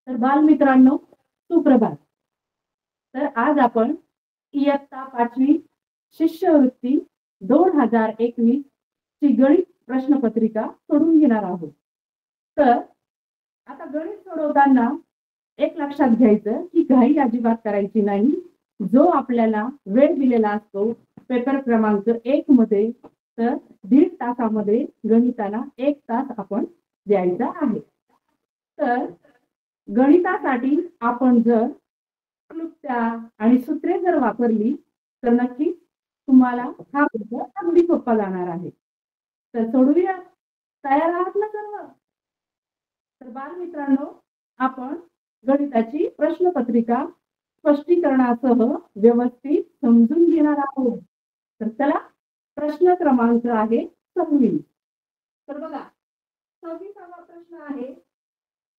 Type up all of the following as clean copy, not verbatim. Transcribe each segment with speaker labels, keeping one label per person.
Speaker 1: तर बालमित्रांनो, सुप्रभात. तर आज आपण इयत्ता 5वी शिष्यवृत्ती 2021 ची गणित प्रश्नपत्रिका सोडवून घेणार आहोत. तर आता गणित सोडवताना एक लक्षात घ्यायचं की घाई अजिबात करायची नाही. जो आपल्याला वेळ दिलेला असतो पेपर क्रमांक 1 मध्ये, तर 1.5 तासामध्ये गणिताला 1 तास आपण द्यायचा आहे. तर गणितासाठी आपण जर क्लुप्त्या आणि सूत्रे जर वापरली तर नक्कीच तुम्हाला हा वर्ग अगदी सोपा जाणार आहे. तर सोडूया. तयार आहात ना सर्व? तर बालमित्रांनो, आपण गणिताची प्रश्नपत्रिका स्पष्टीकरणासह व्यवस्थित समजून घेणार आहोत. तर चला, प्रश्न क्रमांक आहे 26. तर बघा, 26वा प्रश्न आहे,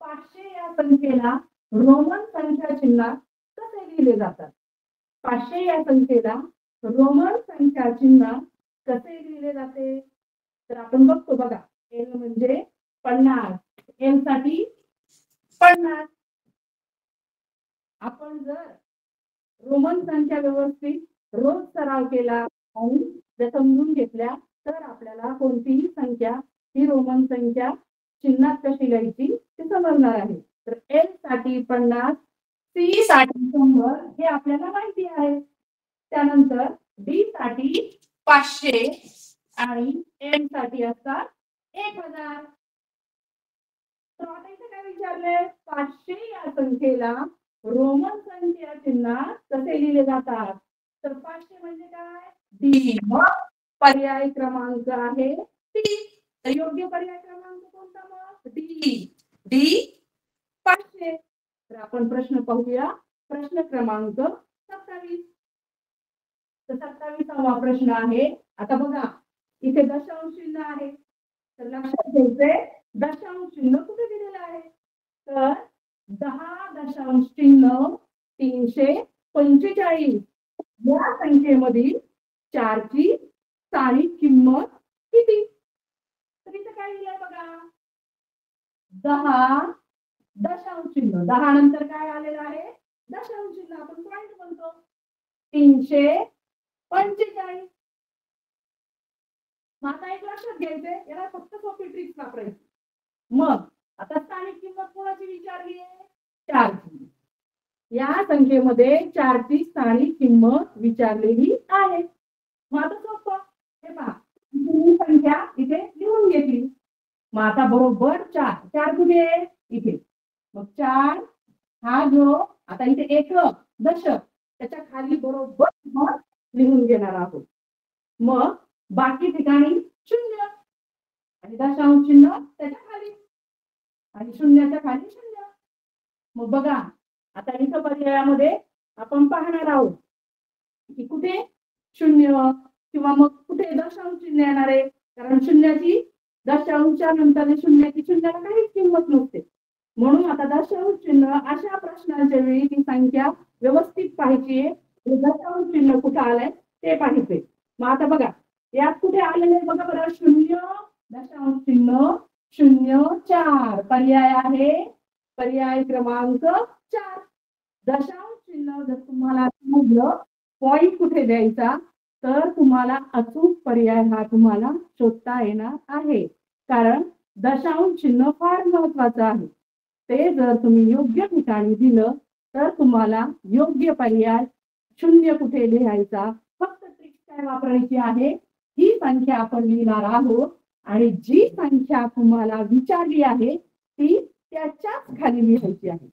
Speaker 1: 500 या संख्येला रोमन संख्या चिन्हात कसे लिहिले जातात? 500 या संख्येला रोमन संख्या चिन्हात कसे लिहिले जाते? तर आपण बघतो बघा, एल म्हणजे 50, एल साठी 50. आपण जर रोमन संख्या व्यवस्थित रोज सराव केला आणि जर समजून घेतल्या तर आपल्याला कोणतीही संख्या ही रोमन संख्या चिन्हात कशी लिहायची ते समजणार आहे. तर एल साठी 50, सी साठी 100 हे आपल्याला माहिती आहे. त्यानंतर डी साठी 500 आणि एम साठी असतात 1000. तर आता इथे काय विचारलंय, 500 या संख्येला रोमन संख्या चिन्हात कसे लिहिले जातात? तर 500 म्हणजे काय? डी. मग पर्याय क्रमांक आहे डी. तर योग्य पर्याय क्रमांक कोणता मग? डी. डी 500. तर आपण प्रश्न पाहूया, प्रश्न क्रमांक 27. तर 27वा प्रश्न आहे, आता बघा इथे दशांश चिन्ह आहे. तर लक्षात घ्यायचंय दशांश चिन्ह कुठे दिलेलं आहे? तर 10.345 या संख्येमधील 4ची स्थानिक किंमत किती? तर इथे काय लिहिलंय बघा, 10 दशांश चिन्ह, 10 नंतर काय आलेलं आहे? दशांश चिन्ह, आपण पॉइंट म्हणतो. 345. आता एक लक्षात घ्यायचंय, याला फक्त सोपी ट्रिक्स वापरायची. मग आता स्थानिक किंमत कोणाची विचारली आहे? 4ची. या संख्येमध्ये 4ची स्थानिक किंमत विचारलेली आहे. मग आता सोपं, हे पहा, संख्या इथे लिहून घेतली. मग आता बरोबर 4 4 कुठे आहे? इथे. मग 4 हा जो आता इथे एक दशक त्याच्या खाली बरोबर मग लिहून घेणार आहोत. मग बाकी ठिकाणी 0 आणि दशांश चिन्ह त्याच्या खाली आणि शून्याच्या खाली 0. मग बघा, आता इथं पर्यायामध्ये आपण पाहणार आहोत की कुठे 0 किंवा मग कुठे दशांश चिन्ह येणार आहे, कारण शून्याची दशांशच्या नंतर शून्याची शून्याला काहीच किंमत नसते. म्हणून आता दशांश चिन्ह अशा प्रश्नाच्या वेळी ती संख्या व्यवस्थित पाहायची आहे. दशांश चिन्ह कुठं आलंय ते पाहायचंय. मग आता बघा, यात कुठे आलेले बघा बरं, 0 दशांश चिन्ह 0.4 पर्याय आहे, पर्याय क्रमांक 4. दशांश चिन्ह जर तुम्हाला समजलं पॉइंट कुठे द्यायचा तर तुम्हाला अचूक पर्याय हा तुम्हाला शोधता येणार आहे. कारण दशांश चिन्ह फार महत्वाचं आहे. ते जर तुम्ही योग्य ठिकाणी दिलं तर तुम्हाला योग्य पर्याय 0 कुठे लिहायचा, फक्त ट्रिक काय वापरायची आहे, ही संख्या आपण लिहिणार आहोत आणि जी संख्या तुम्हाला विचारली आहे ती त्याच्याच खाली लिहायची आहे.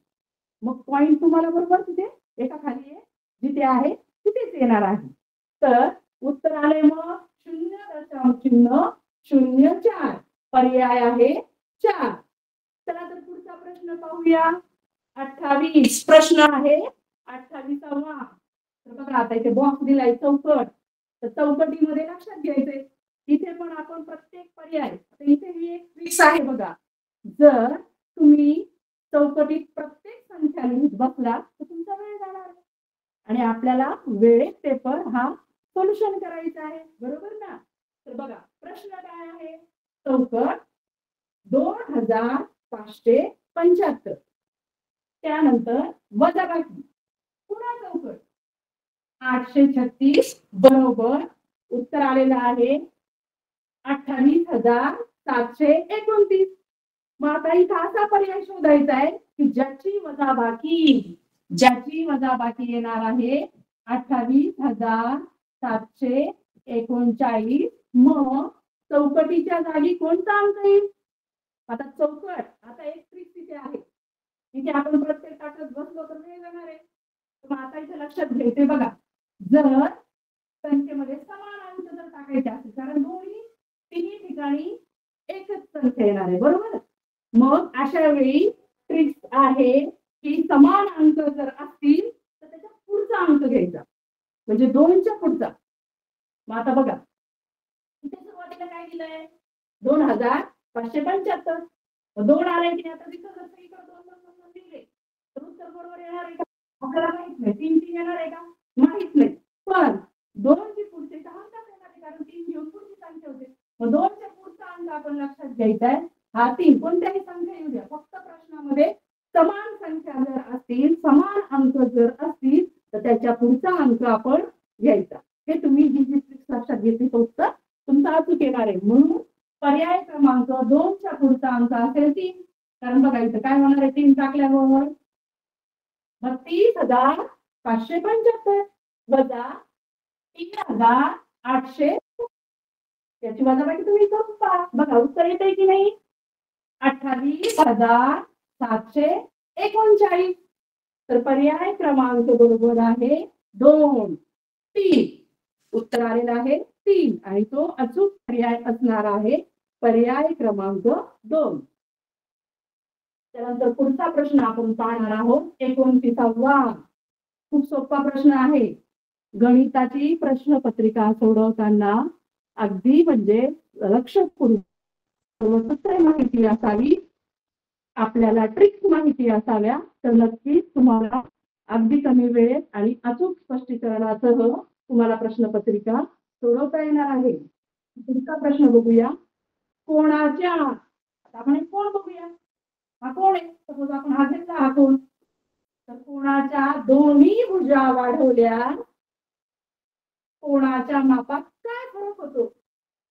Speaker 1: मग पॉइंट तुम्हाला बरोबर तिथे एका खाली आहे, जिथे आहे तिथेच येणार आहे. तर उत्तर आले मग 0.04 पर्याय आहे 4. चला तर पुढचा प्रश्न पाहूया. 28 प्रश्न आहे 28वा. तर बघा, आता इथे बॉक्स दिलाय चौकट. तर चौकटीमध्ये लक्षात घ्यायचंय, इथे पण आपण प्रत्येक पर्याय, इथे ही एक ट्रिक्स आहे बघा, जर तुम्ही चौकटीत प्रत्येक संख्या लिहित बसला तर तुमचा वेळ जाणार आणि आपल्याला वेळेत पेपर हा सोल्युशन करायचा आहे, बरोबर ना? तर बघा प्रश्न काय आहे, चौकट 2575. त्यानंतर वजाबाकी पुन्हा चौकट 836 बरोबर उत्तर आलेलं आहे 28,729. मग आता इथं असा पर्याय शोधायचा आहे की ज्याची वजाबाकी येणार आहे 28,739. मग चौकटीच्या जागी कोणता अंक येईल? आता चौकट आता एक ट्रिक तिथे आहे. तिथे आपण प्रत्येक तासात बसलो तर वेळ जाणार आहे. मग आता इथे लक्षात घ्यायचे बघा, जर संख्येमध्ये समान अंक जर टाकायचे असेल, कारण तिन्ही ठिकाणी एकच संख्या येणार आहे, बरोबर. मग अशा वेळी ट्रिक्स आहे की समान अंक जर असतील तर त्याचा पुढचा अंक घ्यायचा, म्हणजे 2च्या पुढचा. मग आता बघा इथे सुरुवातीला काय दिलंय 2,575. 2 आले की आता तिथं जर इकडे 2 दिले तर उत्तर बरोबर येणार आहे का? आपल्याला माहित नाही. 3 येणार आहे का? माहित नाही. पण 2ची पुढचे 6 येणार आहे, कारण 3 घेऊन पुढची संख्या होते. मग 2च्या पुढचा अंक आपण लक्षात घ्यायचा आहे हा 3. कोणत्याही संख्या येऊ द्या, फक्त प्रश्नामध्ये समान संख्या जर असतील, समान अंक जर असतील तर त्याच्या पुढचा अंक आपण घ्यायचा. हे तुम्ही जी ट्रिक्स लक्षात घेतली तर उत्तर तुमचा अचूक येणार आहे. म्हणून पर्याय क्रमांक 2च्या पुढचा अंक असेल 3. कारण बघा इथं काय होणार आहे 3 टाकल्यावर 32,575 वजा 3,800. याची वजाबाकी तुम्ही करून पहा, बघा उत्तर येते की नाही 28,739. तर पर्याय क्रमांक बरोबर आहे 2, 3. उत्तर आलेलं आहे 3 आणि तो अचूक पर्याय असणार आहे पर्याय क्रमांक 2. त्यानंतर पुढचा प्रश्न आपण पाहणार आहोत 29वा. खूप सोपा प्रश्न आहे. गणिताची प्रश्नपत्रिका सोडवताना अगदी म्हणजे लक्षपूर्वक सूत्रे माहिती असावी, आपल्याला ट्रिक्स माहिती असाव्या, तर नक्कीच तुम्हाला अगदी कमी वेळेत आणि अचूक स्पष्टीकरणासह तुम्हाला प्रश्नपत्रिका सोडवता येणार आहे. पुढचा प्रश्न बघूया. कोणाच्या, आता आपण एक कोण बघूया. हा कोण आहे? सपोज आपण हा घेतला हा कोण. तर कोणाच्या दोन्ही भुजा वाढवल्या कोणाच्या मापात काय फरक होतो?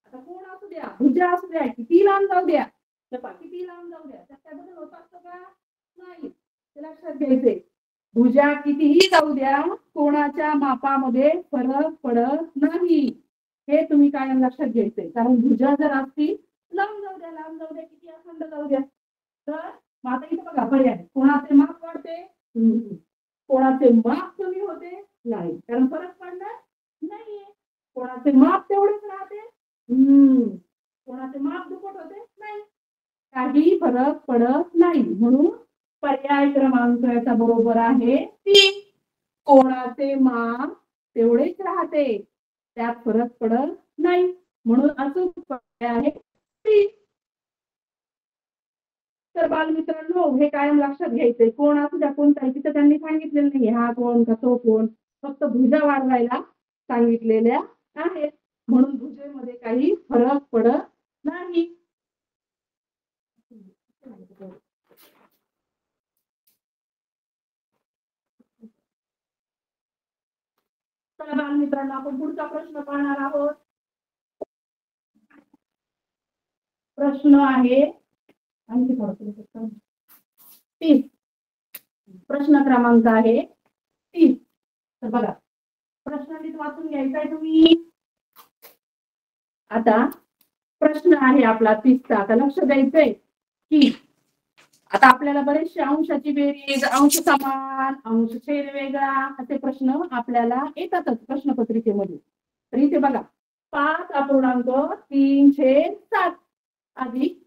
Speaker 1: आता कोण असू द्या, भुजा असू द्या, किती लांब जाऊ द्या, किती लांब जाऊ द्या, त्यात बदल होत असतो का? नाही. ते लक्षात घ्यायचे. भुजा कितीही जाऊ द्या कोणाच्या मापामध्ये फरक पडत नाही. हे तुम्ही कायम लक्षात घ्यायचे. कारण भुजा जर असतील लांब जाऊ द्या, किती अखंड जाऊ द्या. तर आता इथे बघा पर्याय, कोणाचे माप वाढते, कोणाचे माप कमी होते नाही, कारण फरक पडणार नाहीये. कोणाचे माप तेवढेच राहते, कोणाचे माप दुप्पट होते नाही, काही फरक पडत नाही. म्हणून पर्याय क्रमांक याचा बरोबर आहे 3. कोणाचे माप तेवढेच राहते, त्यात फरक पडत नाही, म्हणून अचूक पर्याय आहे 3. तर बालमित्रांनो हे कायम लक्षात घ्यायचंय. कोण असू द्या कोणताही, तिथं त्यांनी सांगितलेलं नाही हा कोण का तो कोण, फक्त भुजा वाढवायला सांगितलेल्या आहेत. म्हणून भुजेमध्ये काही फरक पडत नाही. तर बालमित्रांनो आपण पुढचा प्रश्न पाहणार आहोत. प्रश्न आहे 30. प्रश्न क्रमांक आहे 30. तर बघा प्रश्न नीट वाचून घ्यायचा आहे तुम्ही. आता प्रश्न आहे आपला 30चा. आता लक्ष द्यायचंय की आता आपल्याला बरेचसे अंशाची बेरीज, अंश समान, अंश छेद वेगळा असे प्रश्न आपल्याला येतातच प्रश्नपत्रिकेमध्ये. तर इथे बघा 5.3/7 अधिक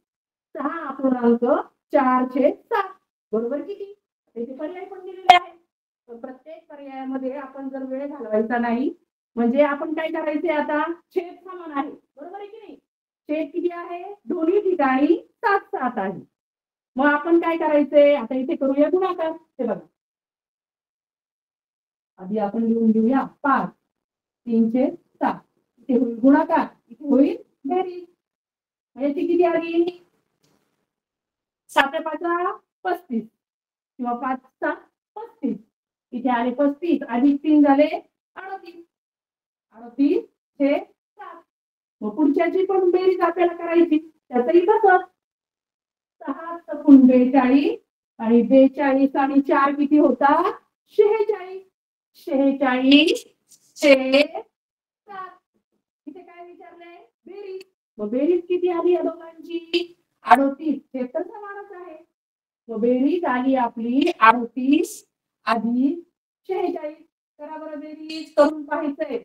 Speaker 1: 6.4/7 बरोबर किती? इथे पर्याय पण दिलेले आहे. प्रत्येक पर्यायामध्ये आपण जर वेळ घालवायचा नाही, म्हणजे आपण काय करायचे आता छेद समान आहे, बरोबर आहे की नाही. छेद किती आहे? दोन्ही ठिकाणी 7-7 आहे. मग आपण काय करायचंय आता इथे करूया गुणाकार. हे बघा आधी आपण लिहून घेऊया 5/3/7. इथे होईल गुणाकार, इथे होईल बेरीज. याची किती आली? 7 × 5 = 35. किंवा 5 6 35. इथे आले 35 अधिक 3 झाले 38. 38 हे 7. मग पुढच्याची पण बेरीज आपल्याला करायची. त्याचंही तसंच 6 चौकून 42 आणि 42 आणि 4 किती होतात 46. 46 छेद 7. इथे काय विचारलंय बेरीज. मग बेरीज किती आली या दोघांची 38. हे तर समानच आहे. मग बेरीज आली आपली 38 अधिक 46. करा बरं बेरीज करून पाहायचंय.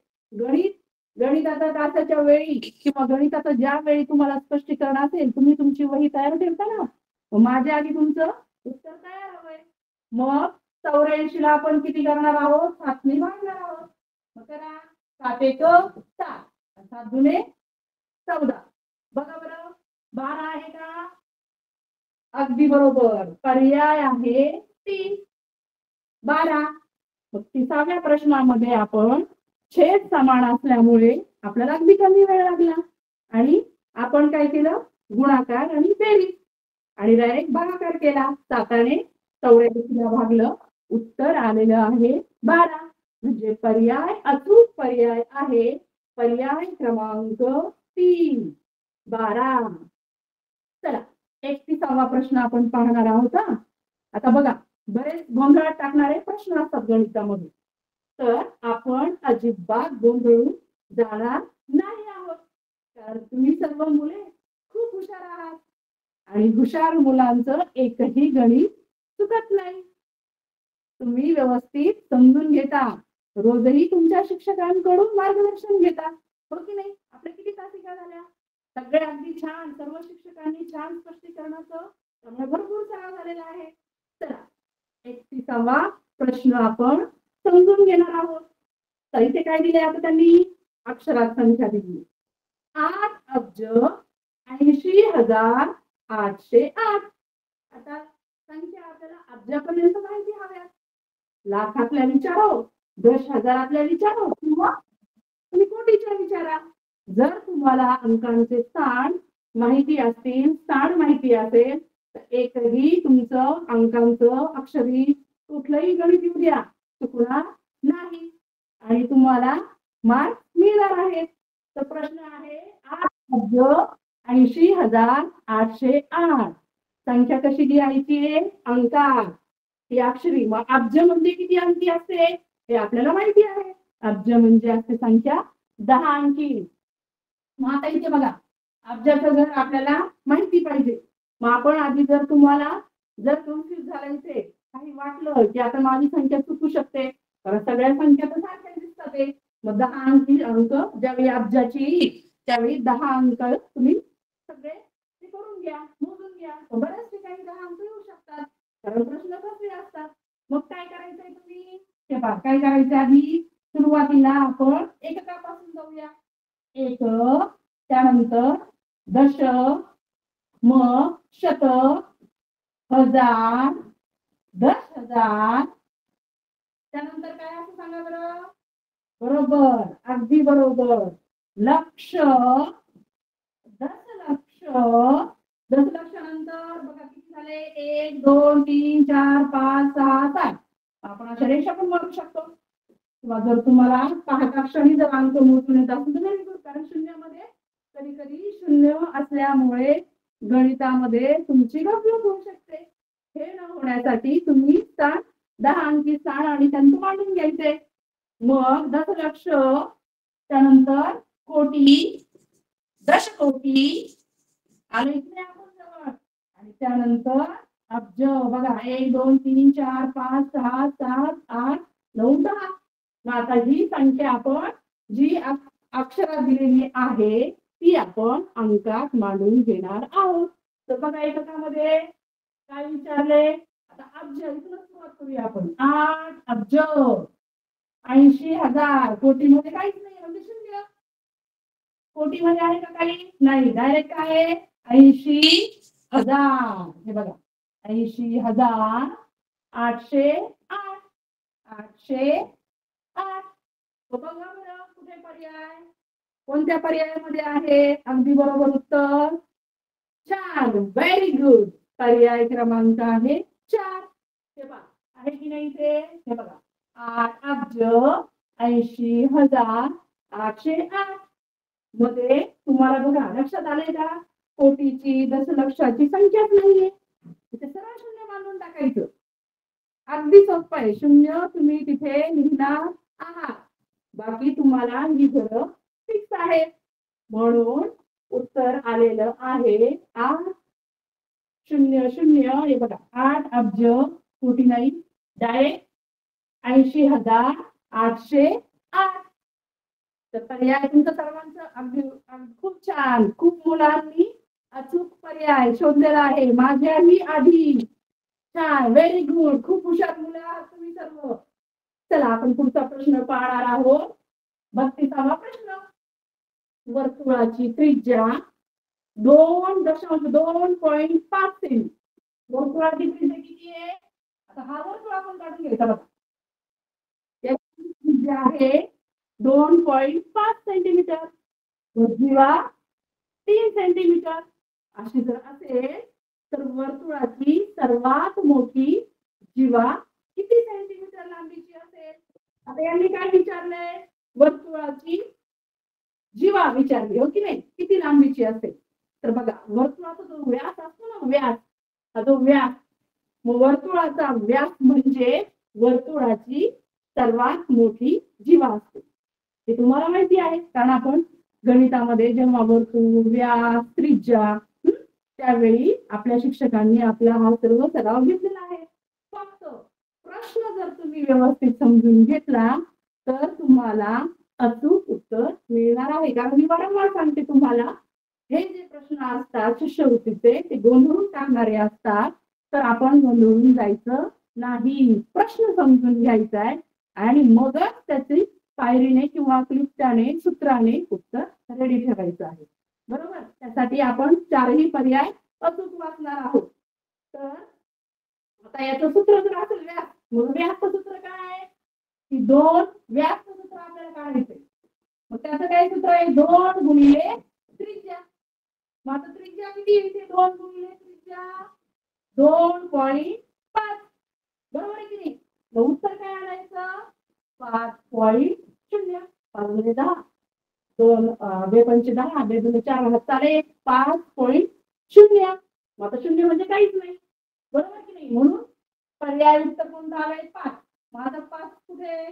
Speaker 1: गणिताचा तासाच्या वेळी किंवा गणिताचं ज्या वेळी तुम्हाला स्पष्टीकरण असेल तुम्ही तुमची वही तयार ठेवता ना. माझ्या आधी तुमचं उत्तर तयार हवंय. मग 84 ला आपण किती करणार आहोत 7 ने भागणार आहोत. मग करा 7 एक 7 7 दुने 14. बघा बरं 12 आहे का अगदी बरोबर. पर्याय आहे 3 12. मग 30व्या प्रश्नामध्ये आपण छेद समान असल्यामुळे आपल्याला अगदी कमी वेळ लागला आणि आपण काय केलं गुणाकार आणि बेरीज आणि डायरेक्ट भागाकार केला. 7 ने 84 भागलं. उत्तर आलेलं आहे 12. म्हणजे पर्याय अचूक पर्याय आहे पर्याय क्रमांक 3 12. चला 31वा प्रश्न आपण पाहणार आहोत. आता बघा बरेच गोंधळात टाकणारे प्रश्न असतात गणितामध्ये. तर आपण अजिबात गोंधळून जाणार नाही आहोत. कारण तुम्ही सर्व मुले खूप हुशार आहात आणि हुशार मुलांचं एकही गणित चुकत नाही. तुम्ही व्यवस्थित समजून घेता. रोजही तुमच्या शिक्षकांकडून मार्गदर्शन घेता. हो की नाही. आपल्या किती तासिका झाल्या सगळे अगदी छान. सर्व शिक्षकांनी छान स्पष्टीकरणाचं त्यामुळे भरपूर सराव झालेला आहे. चला 31वा प्रश्न आपण समजून घेणार आहोत. तर इथे काय दिले आता त्यांनी अक्षरात संख्या दिली 8 अब्ज 80,808. आता संख्या आपल्याला अब्जापर्यंत माहिती हव्या. लाखातल्या विचारो 10,000तल्या विचारो किंवा तुम्ही कोटीच्या विचारा. जर तुम्हाला अंकांचे स्थान माहिती असतील स्थान माहिती असेल तर एकही तुमचं अंकांचं अक्षरी कुठलंही गणित येऊ द्या चुकणार नाही आणि तुम्हाला मार्क मिळणार आहेत. तर प्रश्न आहे 8 अब्ज 80,808. संख्या कशी लिहायची अंकात ही अक्षरी. मग अब्ज म्हणजे किती अंकी असते हे आपल्याला माहिती आहे. अब्ज म्हणजे असते संख्या 10 अंकी. मग आता इथे बघा अब्जाचं घर आपल्याला माहिती पाहिजे. मग आपण आधी जर तुम्हाला जर कन्फ्युज झालं इथे काही वाटलं की आता माझी संख्या चुकू शकते कारण सगळ्या संख्या तर सारख्या दिसतात ते. मग 10 अंकी अंक ज्यावेळी अब्जाची येईल त्यावेळी 10 अंक तुम्ही सगळे ते करून घ्या मोजून घ्या. बऱ्याच ठिकाणी 10 अंक येऊ शकतात कारण प्रश्न कसे असतात. मग काय करायचंय तुम्ही हे पहा काय करायचं आधी सुरुवातीला आपण एककापासून जाऊया. एक त्यानंतर दश मग शतक हजार 10,000 त्यानंतर काय असं सांगा बरं. बरोबर अगदी बरोबर लक्ष 10,00,000. 10,00,000 नंतर बघा किती झाले 1 2 3 4 5 6 7. आपण अशा रेषा पण मारू शकतो किंवा जर तुम्हाला पाहता क्षणी जर अंक मोजून येत असेल तर व्हेरी गुड. कारण शून्यामध्ये कधी कधी शून्य असल्यामुळे गणितामध्ये तुमची गफलत होऊ शकते. हे न होण्यासाठी तुम्ही स्थान 10 अंकी स्थान आणि त्यांचं मांडून घ्यायचे. मग 10,00,000 त्यानंतर कोटी दशकोटी आणि इथे आपण जवळ आणि त्यानंतर अब्ज बघा 1 2 3 4 5 6 7 8 9 10. मग आता ही संख्या आपण जी अक्षरात दिलेली आहे ती आपण अंकात मांडून घेणार आहोत. तर बघा एककामध्ये काय विचारले आता अब्ज इथूनच सुरुवात करूया आपण. 8 अब्ज 80,000. कोटीमध्ये काहीच नाही म्हणजे शून्य. कोटीमध्ये आहे का काही नाही डायरेक्ट आहे 80,000. हे बघा 80,808 808. बघा बरं कुठे पर्याय कोणत्या पर्यायामध्ये आहे अगदी बरोबर उत्तर छान व्हेरी गुड. पर्याय क्रमांक आहे 4. हे पहा आहे की नाही इथे, हे बघा 8,80,808 मध्ये तुम्हाला बघा लक्षात आलंय का, कोटीची दशलक्षाची संख्याच नाहीये, तिथे सरळ शून्य मांडून टाकायचं. अगदी सोपं आहे, शून्य तुम्ही तिथे लिहिणार आहात, बाकी तुम्हाला ही घरं फिक्स आहेत. म्हणून उत्तर आलेलं आहे 8,00,00 हे बघा 8,00,00,000 नाही, डायरेक्ट 80,808. तर पर्याय तुमचं सर्वांचं अगदी खूप छान, खूप मुलांनी अचूक पर्याय शोधलेला आहे माझ्याही आधी. छान, व्हेरी गुड, खूप हुशार मुलं आहात तुम्ही सर्व. चला आपण पुढचा प्रश्न पाहणार आहोत. 32वा प्रश्न. वर्तुळाची त्रिज्या 2.5 सेमी. वर्तुळाची त्रिज्या किती आहे, आता हा वर्तुळ आपण काढून घ्यायचा बघा. त्याची त्रिज्या आहे 2.5 सेंटीमीटर, उजवीला 3 सेंटीमीटर. अशी जर असेल तर वर्तुळाची सर्वात मोठी जीवा किती सेंटीमीटर लांबीची असेल. आता यांनी काय विचारलंय, वर्तुळाची जीवा विचारली, हो की नाही, किती लांबीची असेल. तर बघा वर्तुळाचा जो व्यास असतो ना, व्यास, हा जो व्यास, मग वर्तुळाचा व्यास म्हणजे वर्तुळाची सर्वात मोठी जीवा असते. हे तुम्हाला माहिती आहे, कारण आपण गणितामध्ये जेव्हा वर्तुळ, व्यास, त्रिज्या त्यावेळी आपल्या शिक्षकांनी आपला हा सर्व सराव घेतलेला आहे. फक्त प्रश्न जर तुम्ही व्यवस्थित समजून घेतला तर तुम्हाला अचूक उत्तर मिळणार आहे. कारण मी वारंवार सांगते तुम्हाला, हे जे प्रश्न असतात शिष्यवृत्तीचे ते गोंधळून टाकणारे असतात, तर आपण गोंधळून जायचं नाही. प्रश्न समजून घ्यायचा आहे आणि मगच त्याची पायरीने किंवा क्लुप्त्याने सूत्राने उत्तर रेडी ठेवायचं आहे. बरोबर, त्यासाठी आपण चारही पर्याय अचूक वाचणार आहोत. तर आता याचं सूत्र जर असेल व्यास, मग व्यासचं सूत्र काय आहे की 2, व्यासचं सूत्र आपल्याला काढायचंय. मग त्याचं काय सूत्र आहे, 2 गुणिले त्रिज्या. मग आता त्रिज्या किती येते, 2 गुणिले त्रिज्या 2.5. बरोबर आहे की नाही. मग उत्तर काय आणायचं, 5.0. 5 गुणिले 10, 2 2 10, 2 4 चालेल, 5.0. मग आता 0 म्हणजे काहीच नाही, बरोबर की नाही. म्हणून पर्याय उत्तर कोणता आलाय, 5. माझा 5 कुठे,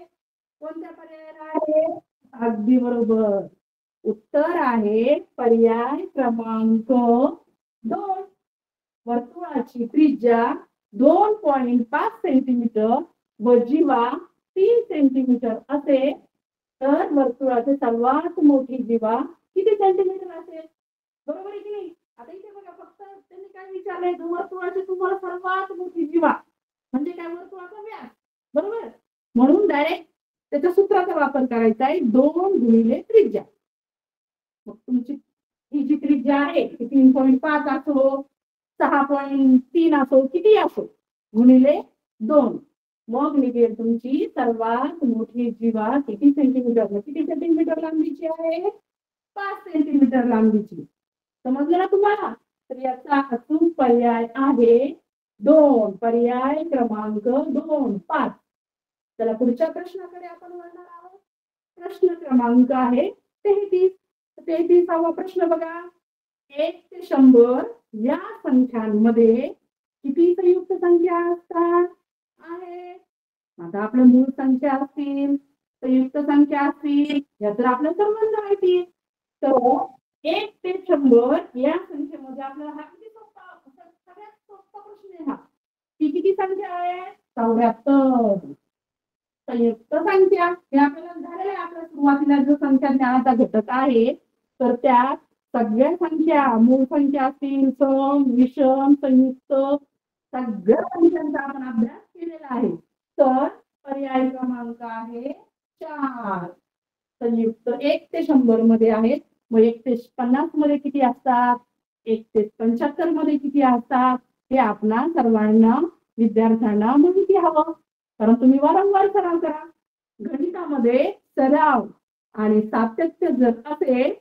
Speaker 1: कोणत्या पर्यायाला आहे, अगदी बरोबर, उत्तर आहे पर्याय क्रमांक 2. वर्तुळाची त्रिज्या 2.5 सेंटीमीटर व जीवा 3 सेंटीमीटर असेल तर वर्तुळाची सर्वात मोठी जीवा किती सेंटीमीटर असेल. बरोबर आहे की नाही. आता इथे बघा फक्त त्यांनी काय विचारलंय, वर्तुळाची तुम्हाला सर्वात मोठी जीवा म्हणजे काय, वर्तुळाचा व्यास. बरोबर, म्हणून डायरेक्ट त्याच्या सूत्राचा वापर करायचा आहे, 2 गुणिले त्रिज्या. मग तुमची ही जी त्रिज्या आहे 3.5 असो, 6.3 असो, किती असो, गुणिले 2. मग निघेल तुमची सर्वात मोठी जीवा किती सेंटीमीटर, किती सेंटीमीटर लांबीची आहे, 5 सेंटीमीटर लांबीची. समजलं ना तुम्हाला. तर याचा अचूक पर्याय आहे 2, पर्याय क्रमांक 2, 5. चला पुढच्या प्रश्नाकडे आपण वळणार आहोत. प्रश्न क्रमांक आहे 33. 33वा प्रश्न बघा. 1 ते 100 या संख्यांमध्ये किती संयुक्त संख्या असतात आहेत. आता आपल्या मूळ संख्या असतील, संयुक्त संख्या असतील, याचा आपला संबंध माहिती. तर 1 ते 100 या संख्येमध्ये आपल्याला हा किती सोपा, सगळ्यात सोपा प्रश्न आहे हा. ती किती संख्या आहे, 74. संयुक्त संख्या हे आपल्याला झालेलं आहे. आपल्या सुरुवातीला जो संख्या ज्ञानाचा घटक आहे, तर त्यात सगळ्या संख्या, मूळ संख्या असतील, सम, विषम, संयुक्त, सगळ्या संख्यांचा आपण अभ्यास केलेला आहे. तर पर्याय क्रमांक आहे 4. संयुक्त 1 ते 100 मध्ये आहेत. मग 1 ते 50 मध्ये किती असतात, 1 ते 75 मध्ये किती असतात, हे आपणा सर्वांना विद्यार्थ्यांना माहिती हवं. कारण तुम्ही वारंवार सराव करा. गणितामध्ये सराव आणि सातत्य जर असेल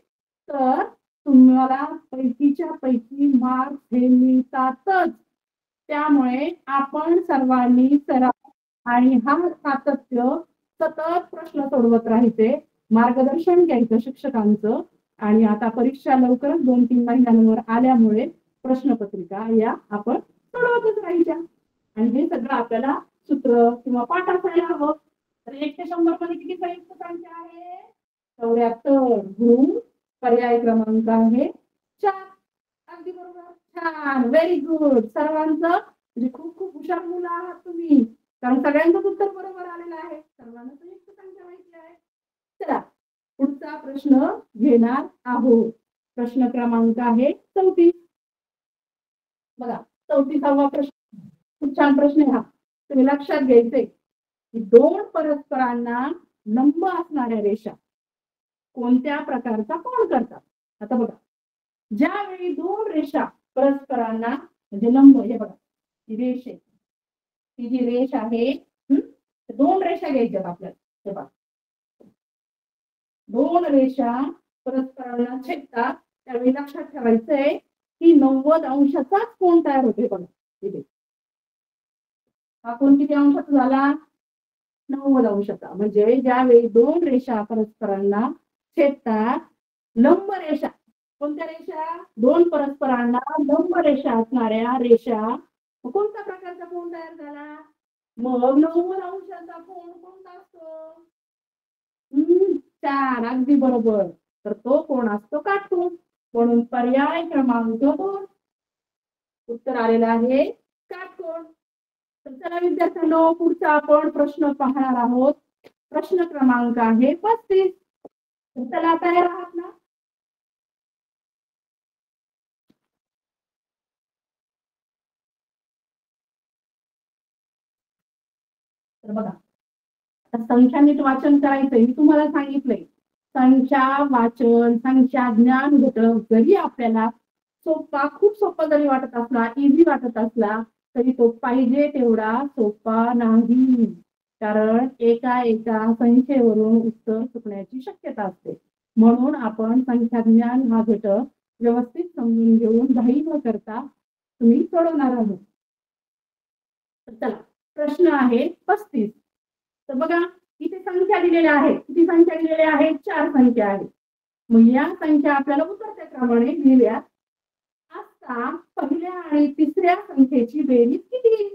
Speaker 1: तर तुम्हाला पैकीच्या पैकी मार्क्स हे मिळतातच. त्यामुळे आपण सर्वांनी सराव आणि हा सातत्य सतत प्रश्न सोडवत राहायचे, मार्गदर्शन घ्यायचं शिक्षकांचं. आणि आता परीक्षा लवकरच 2-3 महिन्यांवर आल्यामुळे प्रश्नपत्रिका या आपण सोडवतच राहायच्या. आणि हे सगळं आपल्याला सूत्र किंवा पाठ असायला हवं. तर 1 ते 100 मध्ये किती संयुक्त संख्या आहे? 74 गुण पर्याय क्रमांक आहे 4. अगदी बरोबर. छान, व्हेरी गुड. सर्वांचं म्हणजे खूप खूप हुशार मुलं आहात तुम्ही, कारण सगळ्यांचंच उत्तर बरोबर आलेलं आहे. सर्वांना संयुक्त संख्या माहिती आहे. चला पुढचा प्रश्न घेणार आहोत. प्रश्न क्रमांक आहे 34. बघा 34वा प्रश्न खूप छान प्रश्न आहे हा. तुम्ही लक्षात घ्यायचंय की 2 परस्परांना लंब असणाऱ्या रेषा कोणत्या प्रकारचा कोन करतात? आता बघा, ज्यावेळी 2 रेषा परस्परांना म्हणजे लंब, हे बघा ही रेष आहे, ही जी रेष आहे 2 रेषा घ्यायच्यात आपल्याला. हे बघा 2 रेषा परस्परांना छेदतात, त्यावेळी लक्षात ठेवायचंय की 90 अंशाचाच कोन तयार होते. बघा इथे हा कोन किती अंशाचा झाला? 90 अंशाचा. म्हणजे ज्यावेळी 2 रेषा परस्परांना छेदतात, लंब रेषा, कोणत्या रेषा? 2 परस्परांना लंब रेषा असणाऱ्या रेषा, कोणत्या प्रकारचा कोन तयार झाला? मग 90 अंशाचा कोन कोणता असतो? छान, अगदी बरोबर. तर तो कोण असतो? काटकोन. म्हणून पर्याय क्रमांक 2 उत्तर आलेलं आहे काटकोन. तर चला विद्यार्थ्यांनो, पुढचा आपण प्रश्न पाहणार आहोत. प्रश्न क्रमांक आहे 35. चला तयार आहात ना? तर बघा, संख्या नीट वाचन करायचंय. मी तुम्हाला सांगितलंय संख्या वाचन, संख्या ज्ञान घटक जरी आपल्याला सोपा, खूप सोपा जरी वाटत असला, इझी वाटत असला, तरी तो पाहिजे तेवढा सोपा नाही. कारण एका एका संख्येवरून उत्तर चुकण्याची शक्यता असते. म्हणून आपण संख्या ज्ञान हा घटक व्यवस्थित समजून घेऊन घाई न करता तुम्ही सोडवणार आहोत. तर चला प्रश्न आहे 35. तर बघा इथे संख्या दिलेल्या आहेत. किती संख्या दिलेल्या आहेत? 4 संख्या आहेत. मग या संख्या आपल्याला उतरत्या क्रमाने लिहिल्या असता पहिल्या आणि तिसऱ्या संख्येची बेरीज किती?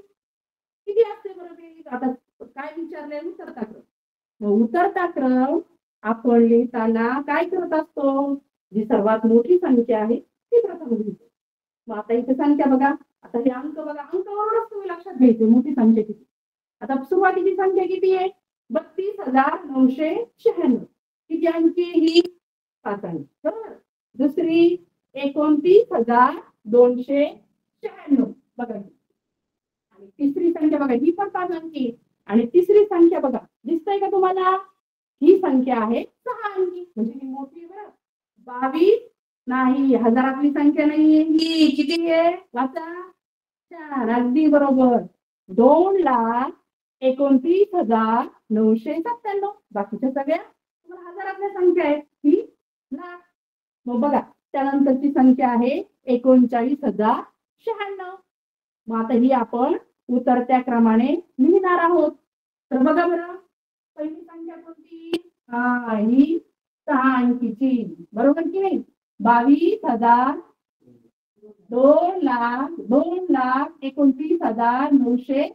Speaker 1: किती असते बरं बेरीज? आता काय विचारलंय? उतरता क्रम. मग उतरता क्रम आपण लिहिताना काय करत असतो? जी सर्वात मोठी संख्या आहे ती प्रथम लिहितो. मग आता इथे संख्या बघा, आता हे अंक बघा, अंकावरूनच तुम्ही लक्षात घ्यायचे मोठी संख्या किती. आता सुरुवातीची संख्या किती आहे? 32,996. किती अंकी ही? 5 अंकी. बरोबर. दुसरी 29,296. बघा, आणि तिसरी संख्या बघा, ही पण 5 अंकी. आणि तिसरी संख्या बघा, दिसतंय का तुम्हाला? ही संख्या आहे 6 अंकी. म्हणजे ही मोठी आहे बरं. 22 नाही, हजारातली संख्या नाहीये ही. किती आहे? वाचा. 4. अगदी बरोबर. 2,29,997. बाकीच्या सगळ्या तुम्हाला हजारातल्या संख्या आहेत. ही लाख. मग बघा त्यानंतरची संख्या आहे 39,096. मग आता ही आपण उतरत्या क्रमाने लिहिणार आहोत. तर बघा बरं, पहिली संख्या कोणती? हा, ही 6 अंकीची. बरोबर की नाही? 22,000, 2,29,997.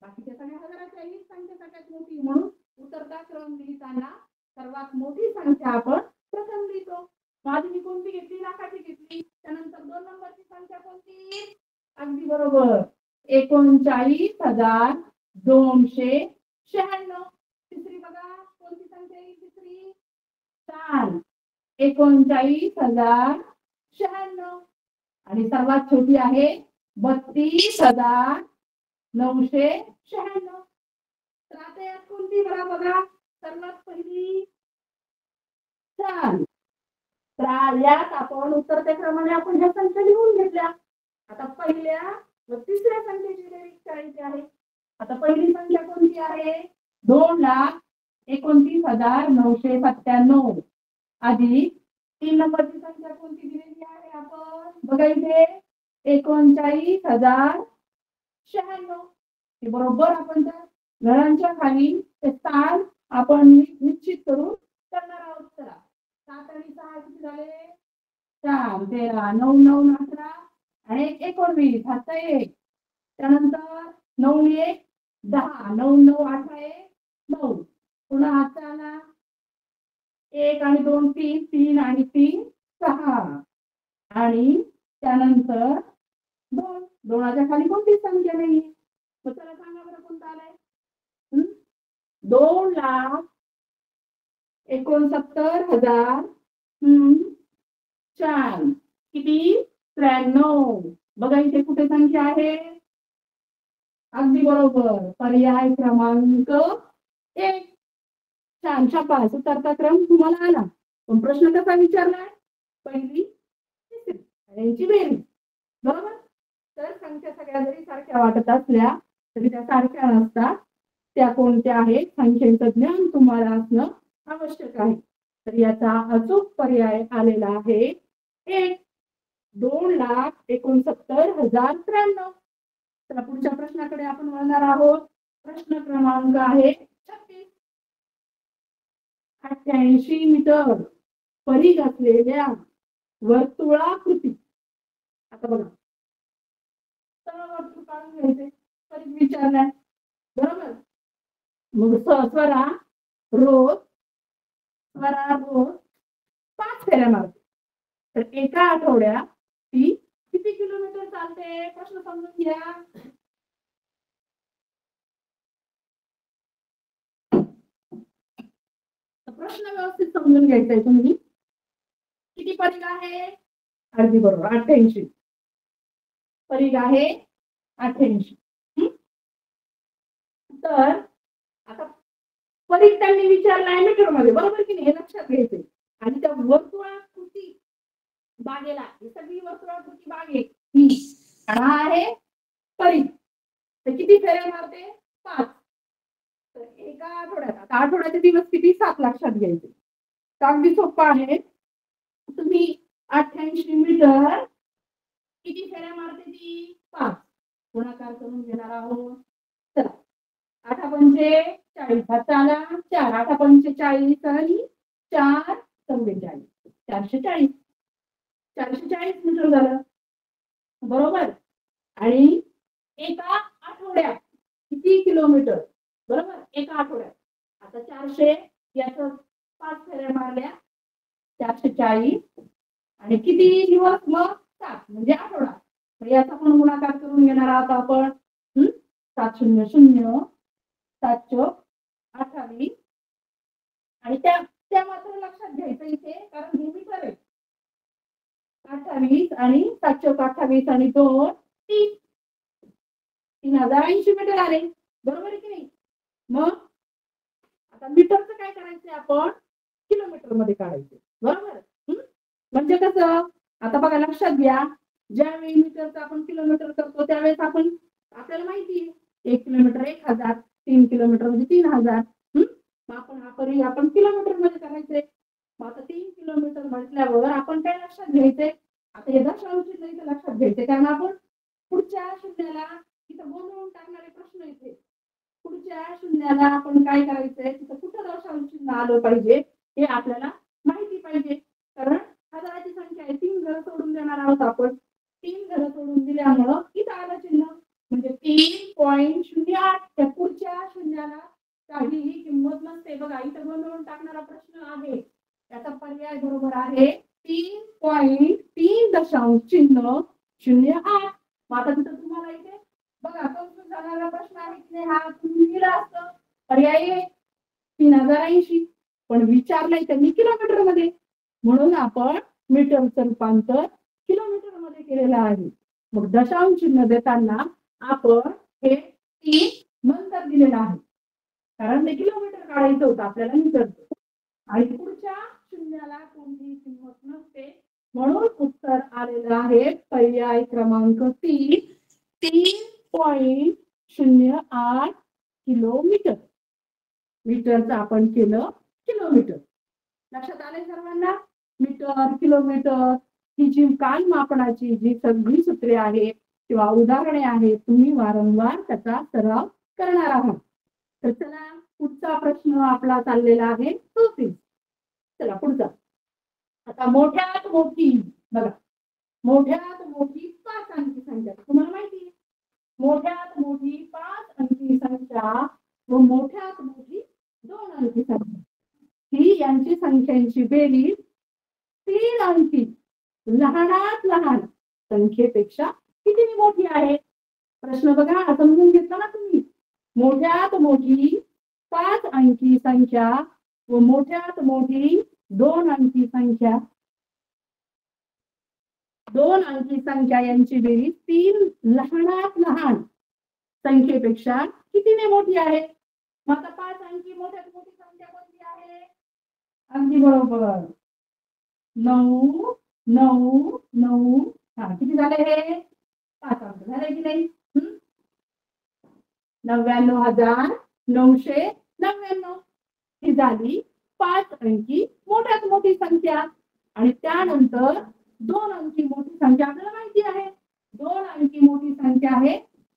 Speaker 1: बाकीच्या सगळ्या हजाराच्या ही संख्या सगळ्यात मोठी, म्हणून उतरता क्रम लिहिताना सर्वात मोठी संख्या आपण प्रथम लिहितो. आधी मी कोणती घेतली? लाखाची घेतली. त्यानंतर 2 नंबरची संख्या कोणती? अगदी बरोबर, 39,296. तिसरी बघा, कोणती संख्या आहे तिसरी? 4. 39,096. आणि सर्वात छोटी आहे 32,996. तर आता यात कोणती बघा बघा, सर्वात पहिली 4. तर यात आपण उतरत्या क्रमाने आपण ह्या संख्या लिहून घेतल्या. आता पहिल्या व तिसऱ्या संख्येची बेरीज करायची आहे. आता पहिली संख्या कोणती आहे? 2,29,997. अधिक 3 नंबरची संख्या कोणती दिलेली आहे आपण? बघा इथे 39,096. हे बरोबर आपण त्या घरांच्या खाली ते स्थान आपण निश्चित करून करणार आहोत. चला 7 आणि 6 किती झाले? 4, 13, 9, 9, 18 आणि 19 हातचा 1. त्यानंतर 9, 1, 10, 9, 9, 18, 9. पुन्हा हातचा आला 1 आणि 2, 3, 3 आणि 3, 6. आणि त्यानंतर 2. 2च्या खाली कोणतीच संख्या नाही. मग चला सांगा बरं कोणता आलाय? 2,69,000. छान. किती? 93. बघा इथे कुठे संख्या आहे? अगदी बरोबर. पर्याय क्रमांक 1. छान. शाबास. उतरता क्रम तुम्हाला आला. पण प्रश्न कसा विचारलाय? पहिली तिसरी यांची बेरीज. बरोबर. तर संख्या सगळ्या जरी सारख्या वाटत असल्या तरी त्या सारख्या नसतात. त्या कोणत्या आहेत संख्येचं ज्ञान तुम्हाला असणं आवश्यक आहे. तर याचा अचूक पर्याय आलेला आहे 1. 2,69,093. तर पुढच्या प्रश्नाकडे आपण वळणार आहोत. प्रश्न क्रमांक आहे 36. 88 मीटर परिघ असलेल्या वर्तुळाकृती. आता बघा सरळ वर्तुळ काढून घ्यायचे. परिघ विचारलाय. बरोबर. मग स्वरा रोज 5 फेऱ्या मारते. तर एका आठवड्यात ती किती किलोमीटर चालते? प्रश्न समजून घ्या. प्रश्न व्यवस्थित समजून घ्यायचा आहे तुम्ही. किती परिघ आहे? अगदी बरोबर 88. परिघ आहे 88. तर आता परिघ त्यांनी विचारलाय मीटर मध्ये. बरोबर की नाही? हे लक्षात घ्यायचंय. आणि त्या वर्तुळाकृती बागेला ही सगळी वर्तुळाकृती बाग आहे हा आहे परिघ. तर किती फेऱ्या मारते? 5. तर एका आठवड्यात आता आठवड्याचे दिवस किती? 7 लक्षात घ्यायचे. तर अगदी सोपं आहे. तुम्ही 88 मीटर किती फेऱ्या मारते ती? 5. गुणाकार करून घेणार आहोत. चला 8 पंचे 40 हात आला 4. 8 पंचे 40 आणि 4 44. 440. 440 मीटर झालं. बरोबर. आणि एका आठवड्यात किती किलोमीटर? बरोबर. एका आठवड्यात आता 400 याचं 5 फेऱ्या मारल्या 440 आणि किती दिवस? मग 7 म्हणजे आठवडा. याचा पण गुणाकार करून घेणार आहोत आपण. 700 728 आणि त्या मात्र लक्षात घ्यायचं इथे कारण हे मीटर आहे. 28 आणि 728 आणि 2 30. 3080 मीटर आले. बरोबर आहे की नाही? मग आता मीटरचं काय करायचंय आपण? किलोमीटर मध्ये काढायचं. बरोबर. म्हणजे कसं? आता बघा लक्षात घ्या. ज्यावेळी मीटरचं आपण किलोमीटर करतो त्यावेळेस आपल्याला माहिती आहे 1 किलोमीटर 1000, 3 किलोमीटर म्हणजे 3000. मग आपण किलोमीटर मध्ये करायचंय. मग आता 3 किलोमीटर म्हटल्यावर आपण काय लक्षात घ्यायचंय? आता हे दशांश चिन्ह लक्षात घ्यायचंय कारण आपण पुढच्या शून्याला इथं गोंधळून टाकणारे प्रश्न येते. पुढच्या शून्याला आपण काय करायचंय? तिथं कुठं दशांश चिन्ह आलं पाहिजे हे आपल्याला माहिती पाहिजे. कारण हजाराची संख्या आहे. 3 घरं सोडून देणार आहोत आपण. 3 घरं सोडून दिल्यामुळं इथं आलं चिन्ह म्हणजे 3.08. त्या पुढच्या शून्याला काहीही किंमत नसते. बघा इथं गोंधळून टाकणारा प्रश्न आहे. त्याचा पर्याय बरोबर आहे 3.3.08. आता तिथं तुम्हाला इथे बघा कन्फ्युज झालेला प्रश्न आहे की नाही? हा तुम्ही लिहिला असतं. पर्याय 3080 पण विचारलंय त्यांनी किलोमीटर मध्ये म्हणून आपण मीटरचं रूपांतर किलोमीटर मध्ये केलेलं आहे. मग दशांश चिन्ह देताना आपण हे 3 नंतर दिलेलं आहे कारण ते किलोमीटर काढायचं होतं आपल्याला मीटरचं. आणि पुढच्या शून्याला कोणतीही किंमत नसते म्हणून उत्तर आलेलं आहे पर्याय क्रमांक 3. 3.08 किलोमीटर. मीटरचं आपण केलं किलोमीटर. लक्षात आलंय सर्वांना? मीटर किलोमीटर ही जी कालमापनाची जी सगळी सूत्रे आहेत किंवा उदाहरणे आहेत तुम्ही वारंवार त्याचा सराव करणार आहात. तर चला पुढचा प्रश्न आपला चाललेला आहे 34. चला पुढचा. आता मोठ्यात मोठी बघा, मोठ्यात मोठी 5 अंकी संख्या तुम्हाला माहिती आहे. मोठ्यात मोठी 5 अंकी संख्या व मोठ्यात मोठी 2 अंकी संख्या ही यांची संख्यांची बेरीज 3 अंकी लहानात लहान संख्येपेक्षा किती मोठी आहे. प्रश्न बघा समजून घेतला ना तुम्ही. मोठ्यात मोठी 5 अंकी संख्या व मोठ्यात मोठी 2 अंकी संख्या, 2 अंकी संख्या यांची बेरीज 3 लहानात लहान संख्येपेक्षा कितीने मोठी आहे. मग आता 5 अंकी मोठ्यात मोठी संख्या कोणती आहे. अगदी बरोबर 9 9 9. हा किती झाले हे 5 अंक झाले की नाही. 99,999 ही झाली 5 अंकी मोठ्यात मोठी संख्या. आणि त्यानंतर 2 अंकी मोठी संख्या आपल्याला माहिती आहे. 2 अंकी मोठी संख्या आहे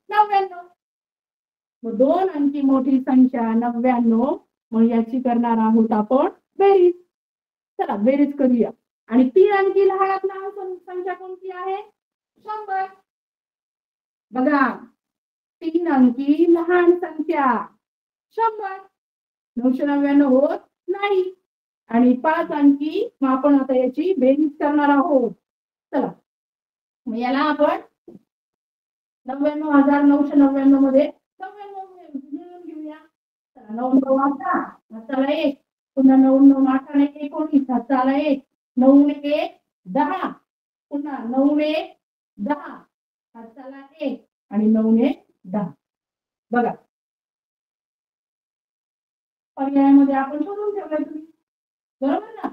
Speaker 1: 99. मग 2 अंकी मोठी संख्या 99. मग याची करणार आहोत आपण बेरीज. चला बेरीज करूया. आणि 3 अंकी लहानात लहान संख्या कोणती आहे 100. बघा 3 अंकी लहान संख्या 100. 999 होत नाही. आणि 5 अंकी मग आपण आता याची बेरीज करणार आहोत. चला मग याला आपण 99,999 मध्ये 99 मिळून घेऊया. 9 9 18 हाताला 1 पुन्हा 9 9 18 19 हाताला 1 9 1 10 पुन्हा 9 1 10 हाताला 1 आणि 9 1 10. बघा पर्यायामध्ये आपण शोधून ठेवलंय तुम्ही बरोबर ना.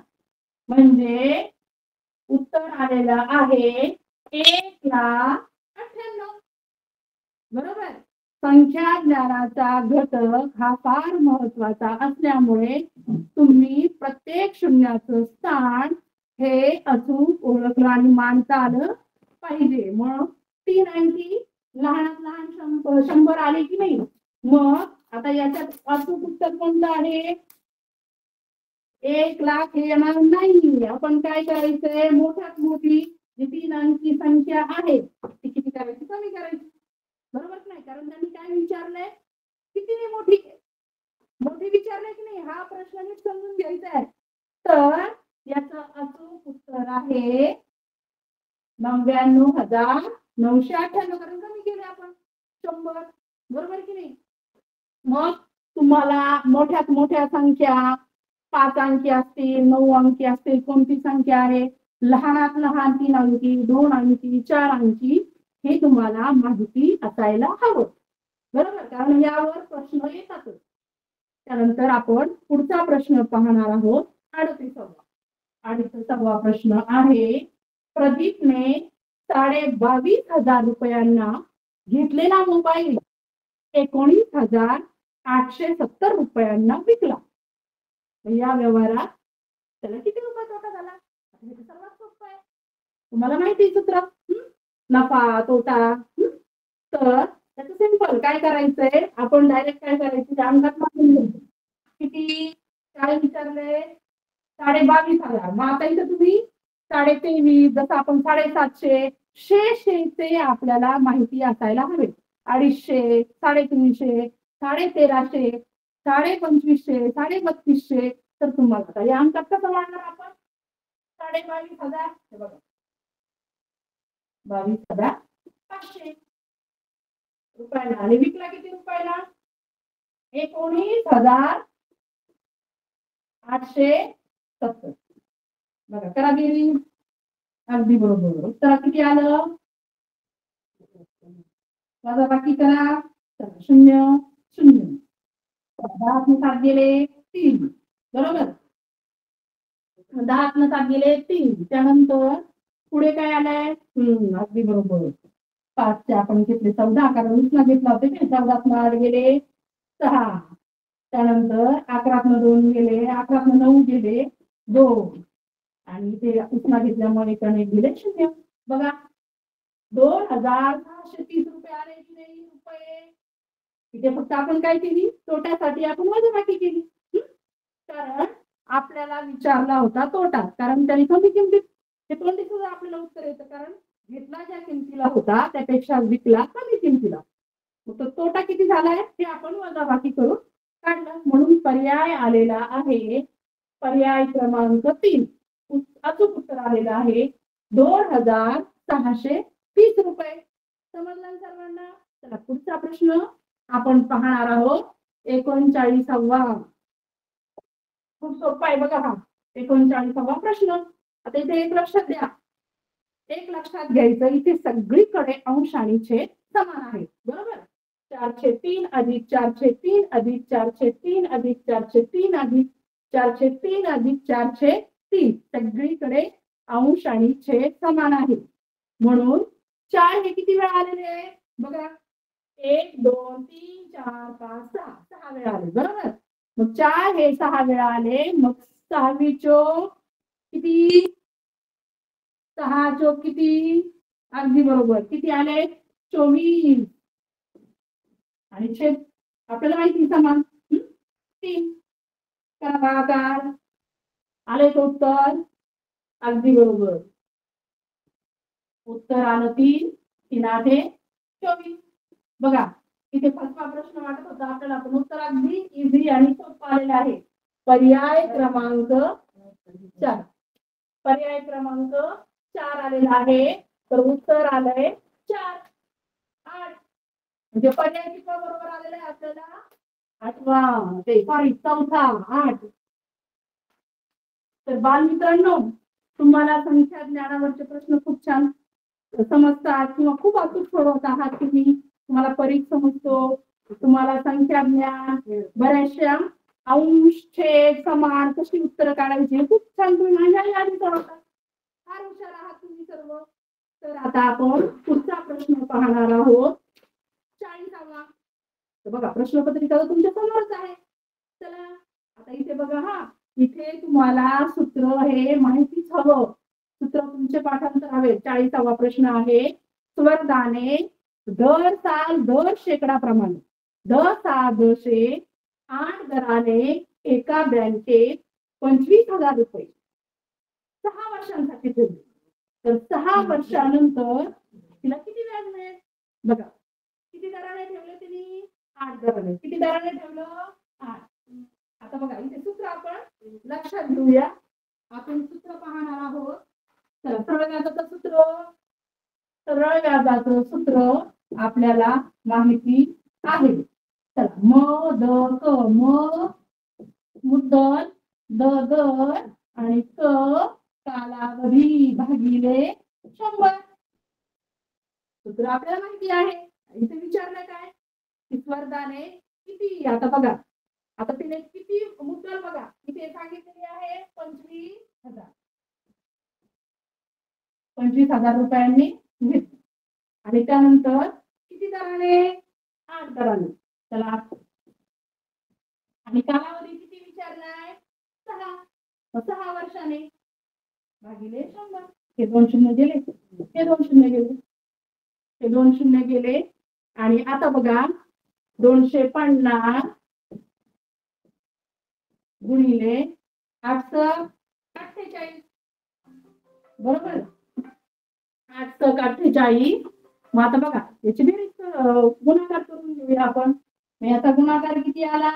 Speaker 1: म्हणजे उत्तर आलेलं आहे 1,98,000. बरोबर. संख्या ज्ञानाचा घटक हा फार महत्वाचा असल्यामुळे तुम्ही प्रत्येक शून्याचं स्थान हे अचूक ओळखलं आणि मानता आलं पाहिजे. मग 3 अंकी लहानात लहान 100 आले की नाही. मग आता याच्यात अचूक उत्तर कोणतं आहे 1,00,000 हे येणार नाही. आपण काय करायचंय मोठ्यात मोठी जी 3 अंकी संख्या आहे ती किती करायची कमी करायची. बरोबर नाही. कारण त्यांनी काय विचारलंय किती मोठी मोठी विचारलंय की नाही. हा प्रश्न नीट समजून घ्यायचा आहे. तर याचं अचूक उत्तर आहे 99,998. कारण कमी केले आपण 100. बरोबर की नाही. मग तुम्हाला मोठ्यात मोठ्या संख्या 5 अंकी असतील 9 अंकी असतील कोणती संख्या आहे. लहानात लहान 3 अंकी 2 अंकी 4 अंकी हे तुम्हाला माहिती असायला हवं. बरोबर. कारण यावर प्रश्न येतातच. त्यानंतर आपण पुढचा प्रश्न पाहणार आहोत 38वा. 38वा प्रश्न आहे प्रदीपने 22,500 रुपयांना घेतलेला मोबाईल 19,870 रुपयांना विकला. या व्यवहारात त्याला किती रुपये तोटा झाला. हे सर्वात सोपं आहे. तुम्हाला माहिती सूत्र नफा तोटा. तर त्याचं सिंपल काय करायचंय आपण डायरेक्ट काय करायचं अंकात मागून घ्यायचं. किती काय विचारलंय 22,500. मग आता इथं तुम्ही 23,500 जसं आपण 750 शेचे आपल्याला माहिती असायला हवे. 250 350 1350 2500 32,500. तर तुम्हाला या अंकात कसं मांडणार आपण 22,500 हे बघा 22,500 रुपयाला. आणि विकला किती रुपयाला 19,870. बघा करा गेली. अगदी बरोबर. उत्तर किती आलं वजा बाकी करा 0 0. 10 गेले 3. बरोबर. 10 गेले 3. त्यानंतर पुढे काय आलंय अगदी बरोबर 5 आपण घेतले 14 कारण 20 घेतला होते 14 8 गेले 6. त्यानंतर 11 2 गेले 11 9 गेले 2. आणि इथे उसना घेतल्यामुळे त्याने दिले 0. बघा 2630 रुपये आले की नाही रुपये. इथे फक्त आपण काय केली, तोट्यासाठी आपण वजाबाकी केली. कारण आपल्याला विचारला होता तोटा, कारण त्यांनी कमी किमतीत हे तोंडी सुद्धा आपल्याला उत्तर येतं, कारण घेतला ज्या किमतीला होता त्यापेक्षा विकला कमी किमतीला. तो तोटा किती झालाय हे आपण वजाबाकी करून काढलं. म्हणून पर्याय आलेला आहे पर्याय क्रमांक 3. अचूक उत्तर आलेलं आहे 2630 रुपये. समजलं सर्वांना. चला पुढचा प्रश्न आपण पाहणार आहोत 39वा. खूप सोपा आहे बघा हा 39वा प्रश्न. आता इथे एक लक्षात द्या, एक लक्षात घ्यायचं, इथे सगळीकडे अंश आणि छेद समान आहेत. बरोबर. 403 अधिक 403 अधिक 403 अधिक 403 अधिक 403 अधिक 403 सगळीकडे अंश आणि छेद समान आहे. म्हणून 4 हे किती वेळा आलेले आहे बघा. 1 2 3 4 5 6 6 वेळा आले. बरोबर. मग 4 हे 6 वेळा आले. मग 6वी चोक किती, 6 चोक किती, अगदी बरोबर किती आले 24. आणि छेद आपल्याला माहिती समान 3. करा भागाकार. आले तो उत्तर अगदी बरोबर. उत्तर आलं 3. 3 8 24. बघा इथे 5वा प्रश्न वाटत होता आपल्याला, पण उत्तर अगदी इझी आणि सोपं आलेलं आहे. पर्याय क्रमांक 4. पर्याय क्रमांक 4 आलेला आहे. तर उत्तर आलंय 4. 8 म्हणजे पर्याय किती बरोबर आलेला आहे आपल्याला 8वा, ते सॉरी 4था 8. तर बालमित्रांनो, तुम्हाला संख्या ज्ञानावरचे प्रश्न खूप छान समजतात किंवा खूप अचूक सोडवत आहात तुम्ही. तुम्हाला परीख समजतो, तुम्हाला संख्या ज्ञान, बऱ्याचशा अंश छेद समान कशी उत्तर काढायची खूप छान तुम्ही माझ्या आधी सोडवतात. फार हुशार आहात तुम्ही सर्व. तर आता आपण पुढचा प्रश्न पाहणार आहोत 40वा. तर बघा प्रश्नपत्रिका तर तुमच्या समोरच आहे. चला आता इथे बघा हा, इथे तुम्हाला सूत्र हे माहितीच हवं. सूत्र तुमचे पाठांतर हवे. 40वा प्रश्न आहे. स्वर्धाने दर साल दर शेकडाप्रमाणे 10,600 8 दराने एका बँकेत 25,000 रुपये 6 वर्षांसाठी ठेवले. तर 6 वर्षानंतर तिला किती व्याज मिळेल बघा. किती दराने ठेवले तिने 8 दराने. किती दराने ठेवलं 8. आता बघा इथे सूत्र आपण लक्षात घेऊया. आपण सूत्र पाहणार आहोत. चला सरळ व्याजाचं सूत्र. सरळ व्याजाचं सूत्र आपल्याला माहिती आहे. चला म द क, म मुद्दल, द दर आणि क कालावधी भागिले 100. सूत्र आपल्याला माहिती आहे. इथे विचारलं काय की स्वर्धाने किती. आता बघा आता तिने किती मुद्दल बघा इथे सांगितलेली आहे 25,000. 25,000 रुपयांनी घेतली. आणि त्यानंतर किती दराने 8 दराने. चला आणि कालावधी किती विचारलाय 6. 6 वर्षाने भागिले 100. हे 2 शून्य गेले, हे 2 शून्य गेले, हे 2 शून्य गेले. आणि आता बघा 250 गुणिले 848. बरोबर 848. मग आता बघा याची बेरीज गुणाकार करून घेऊया आपण. याचा गुणाकार किती आला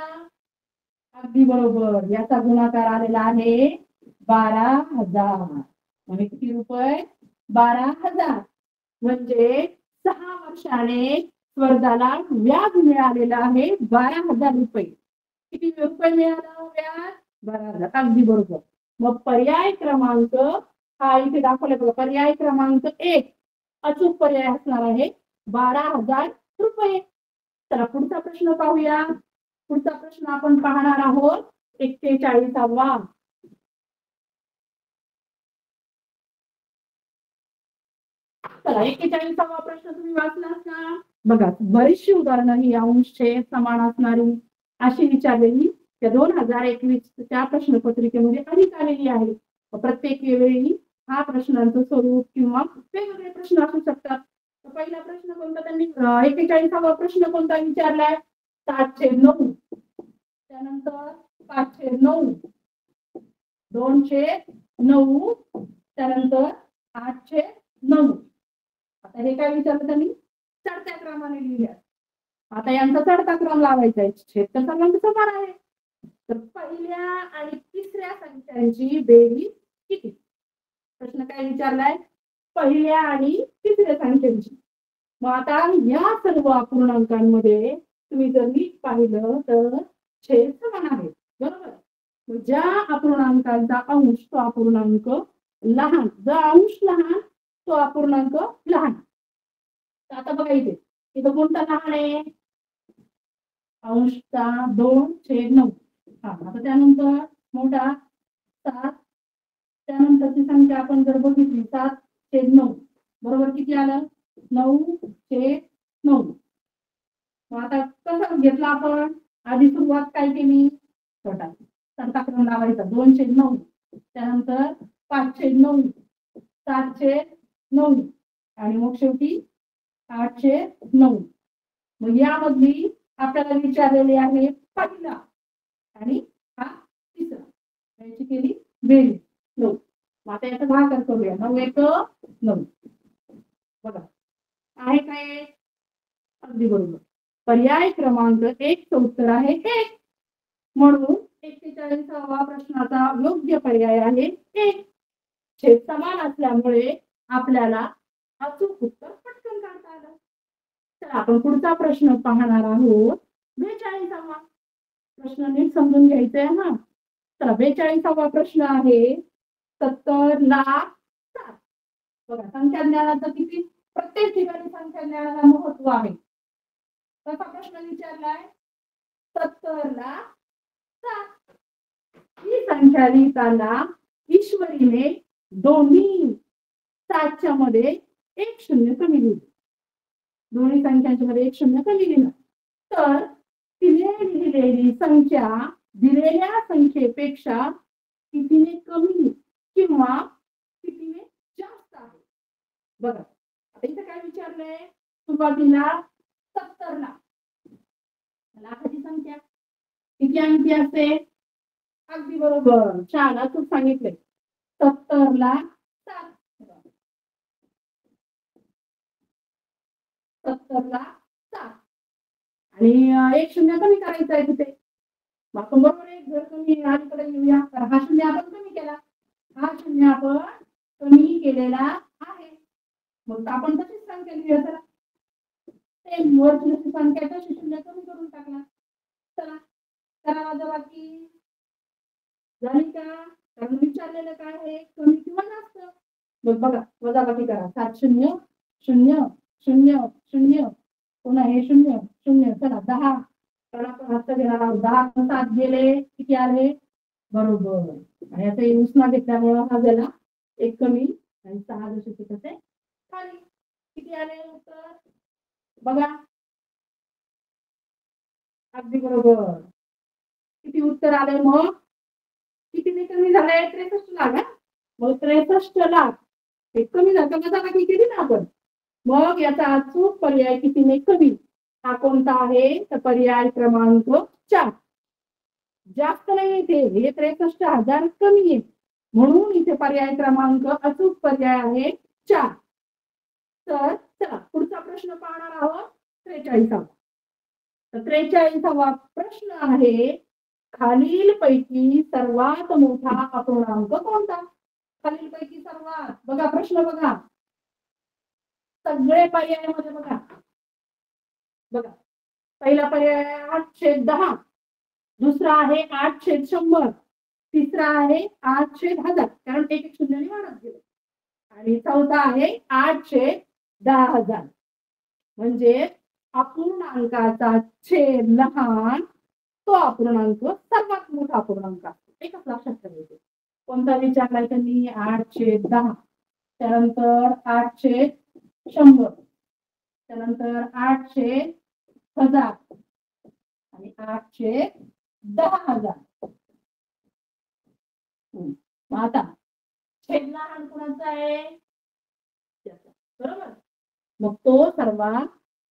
Speaker 1: अगदी बरोबर. याचा गुणाकार आलेला आहे 12,000. म्हणजे किती रुपये 12,000. म्हणजे 6 वर्षाने स्वर्धाला व्याज मिळालेलं आहे 12,000 रुपये. किती रुपये मिळालं व्याज 12,000. अगदी बरोबर. मग पर्याय क्रमांक हा इथे दाखवला बघा. पर्याय क्रमांक 1 अचूक पर्याय असणार आहे 12,000 रुपये. चला पुढचा प्रश्न पाहूया. पुढचा प्रश्न आपण पाहणार आहोत 41वा. चला 41वा प्रश्न तुम्ही वाचलात का बघा. बरीचशी उदाहरणं ही अंश छेद समान असणारी अशी विचारलेली त्या 2021च्या प्रश्नपत्रिकेमध्ये अधिक आलेली आहे. प्रत्येक वेळी हा प्रश्नांचं स्वरूप किंवा वेगवेगळे प्रश्न असू शकतात. पहिला प्रश्न कोणता त्यांनी 41वा प्रश्न कोणता विचारलाय? 7/9. त्यानंतर 5/9, 2/9, त्यानंतर 8/9. आता हे काय विचारलं त्यांनी? चढत्या क्रमाने लिहिल्या. आता यांचा चढता क्रम लावायचा आहे. छेद तर सर्वांचा समान आहे. तर पहिल्या आणि तिसऱ्या संख्यांची बेरीज किती? प्रश्न काय विचारलाय? पहिल्या आणि तिसऱ्या संख्यांची. मग आता या सर्व अपूर्णांकांमध्ये तुम्ही जर नीट पाहिलं तर छेद समान आहे, बरोबर. ज्या अपूर्णांकांचा अंश तो अपूर्णांक लहान, जो अंश लहान तो अपूर्णांक लहान. आता बघा इथं कोणता लहान आहे? अंशचा 2/9. आता त्यानंतर मोठा 7. त्यानंतरची संख्या आपण जर बघितली 7/9, बरोबर किती आलं? 9/9. आता कसं घेतला आपण? आधी सुरुवात काय केली? छोटा चढता क्रम लावायचा. 2/9, त्यानंतर 5/9, 7/9 आणि मग शेवटी 8/9. मग यामधली आपल्याला विचारलेली आहे पहिला आणि हा तिसरा. याची केली बेरीज 9. आता याचा भागाकार करूया. 9×1 9. बघा आहे काय? अगदी बरोबर. पर्याय क्रमांक 1चं उत्तर आहे 1. म्हणून 41वा प्रश्नाचा योग्य पर्याय आहे 1. छेद समान असल्यामुळे आपल्याला अचूक उत्तर पटकन काढता आलं. तर आपण पुढचा प्रश्न पाहणार आहोत. 42वा प्रश्न नीट समजून घ्यायचा आहे हा. तर 42वा प्रश्न आहे 70 लाख 7. बघा संख्या ज्ञानाचं किती प्रत्येक ठिकाणी संख्या ज्ञानाला महत्व आहे. कसा प्रश्न विचारलाय? 70 लाख 7 ही संख्या लिहिताना ईश्वरीने दोन्ही 7च्या मध्ये 1 शून्य कमी लिहिलं. दोन्ही संख्यांच्या मध्ये 1 शून्य कमी लिहिलं. तर तिने लिहिलेली संख्या दिलेल्या संख्येपेक्षा कितीने कमी किंवा कितीने जास्त आहे? बघा आता इथं काय विचारलंय? सुरुवातीला 70 लाख. लाखाची संख्या किती अंकी असते? अगदी बरोबर, छान अचूक सांगितलंय. 70 लाख 7. 70 लाख 7 आणि 1 शून्य कमी करायचं आहे तिथे. आपण बरोबर एक जर कमी अलीकडे येऊया. तर हा शून्य आपण कमी केला. हा शून्य आपण कमी केलेला आहे. मग आपण तशीच संख्या लिहूया. चला सेम वरची संख्या तशी शून्य कमी करून टाकला. चला करा वजाबाकी झाली का? कारण विचारलेलं काय आहे? कमी किंवा जास्त. मग बघा वजाबाकी करा. 7 0 0 0 0. पुन्हा हे 0 0. चला 10. कारण आपण हात घेणार आहोत. 10 7 गेले किती आले? बरोबर. आणि आता उसना घेतल्यामुळे हा झाला 1 कमी आणि 6 जसे तसे खाली. किती आले उत्तर? बघा अगदी बरोबर. किती उत्तर आले मग? कितीने कमी झालंय? 63 लाख. मग 63 लाख एक कमी झालं का? बाकी केली ना आपण. मग याचा अचूक पर्याय कितीने कमी हा कोणता आहे? तर पर्याय क्रमांक 4. जास्त नाही इथे, हे 63,000 कमी आहे म्हणून इथे पर्याय क्रमांक अचूक पर्याय आहे 4. तर चला पुढचा प्रश्न पाहणार आहोत 43वा. तर 43वा प्रश्न आहे खालीलपैकी सर्वात मोठा अपूर्णांक कोणता? खालीलपैकी सर्वात. बघा प्रश्न बघा. सगळे पर्यायामध्ये बघा. बघा पहिला पर्याय 8/10. दुसरा आहे 8/100. तिसरा आहे 8/1000 कारण एक एक शून्याने वाढत गेले. आणि चौथा आहे 8/10,000. म्हणजे अपूर्णांकाचा छेद लहान तो अपूर्णांक सर्वात मोठा अपूर्णांक असतो. एकच लक्षात ठेवायचं. कोणता विचारलाय त्यांनी? 8/10. त्यानंतर 8/100. त्यानंतर 8/1000 आणि 8/10,000. आता छेद लहान कुणाचा आहे त्याचा, बरोबर. मग तो सर्वात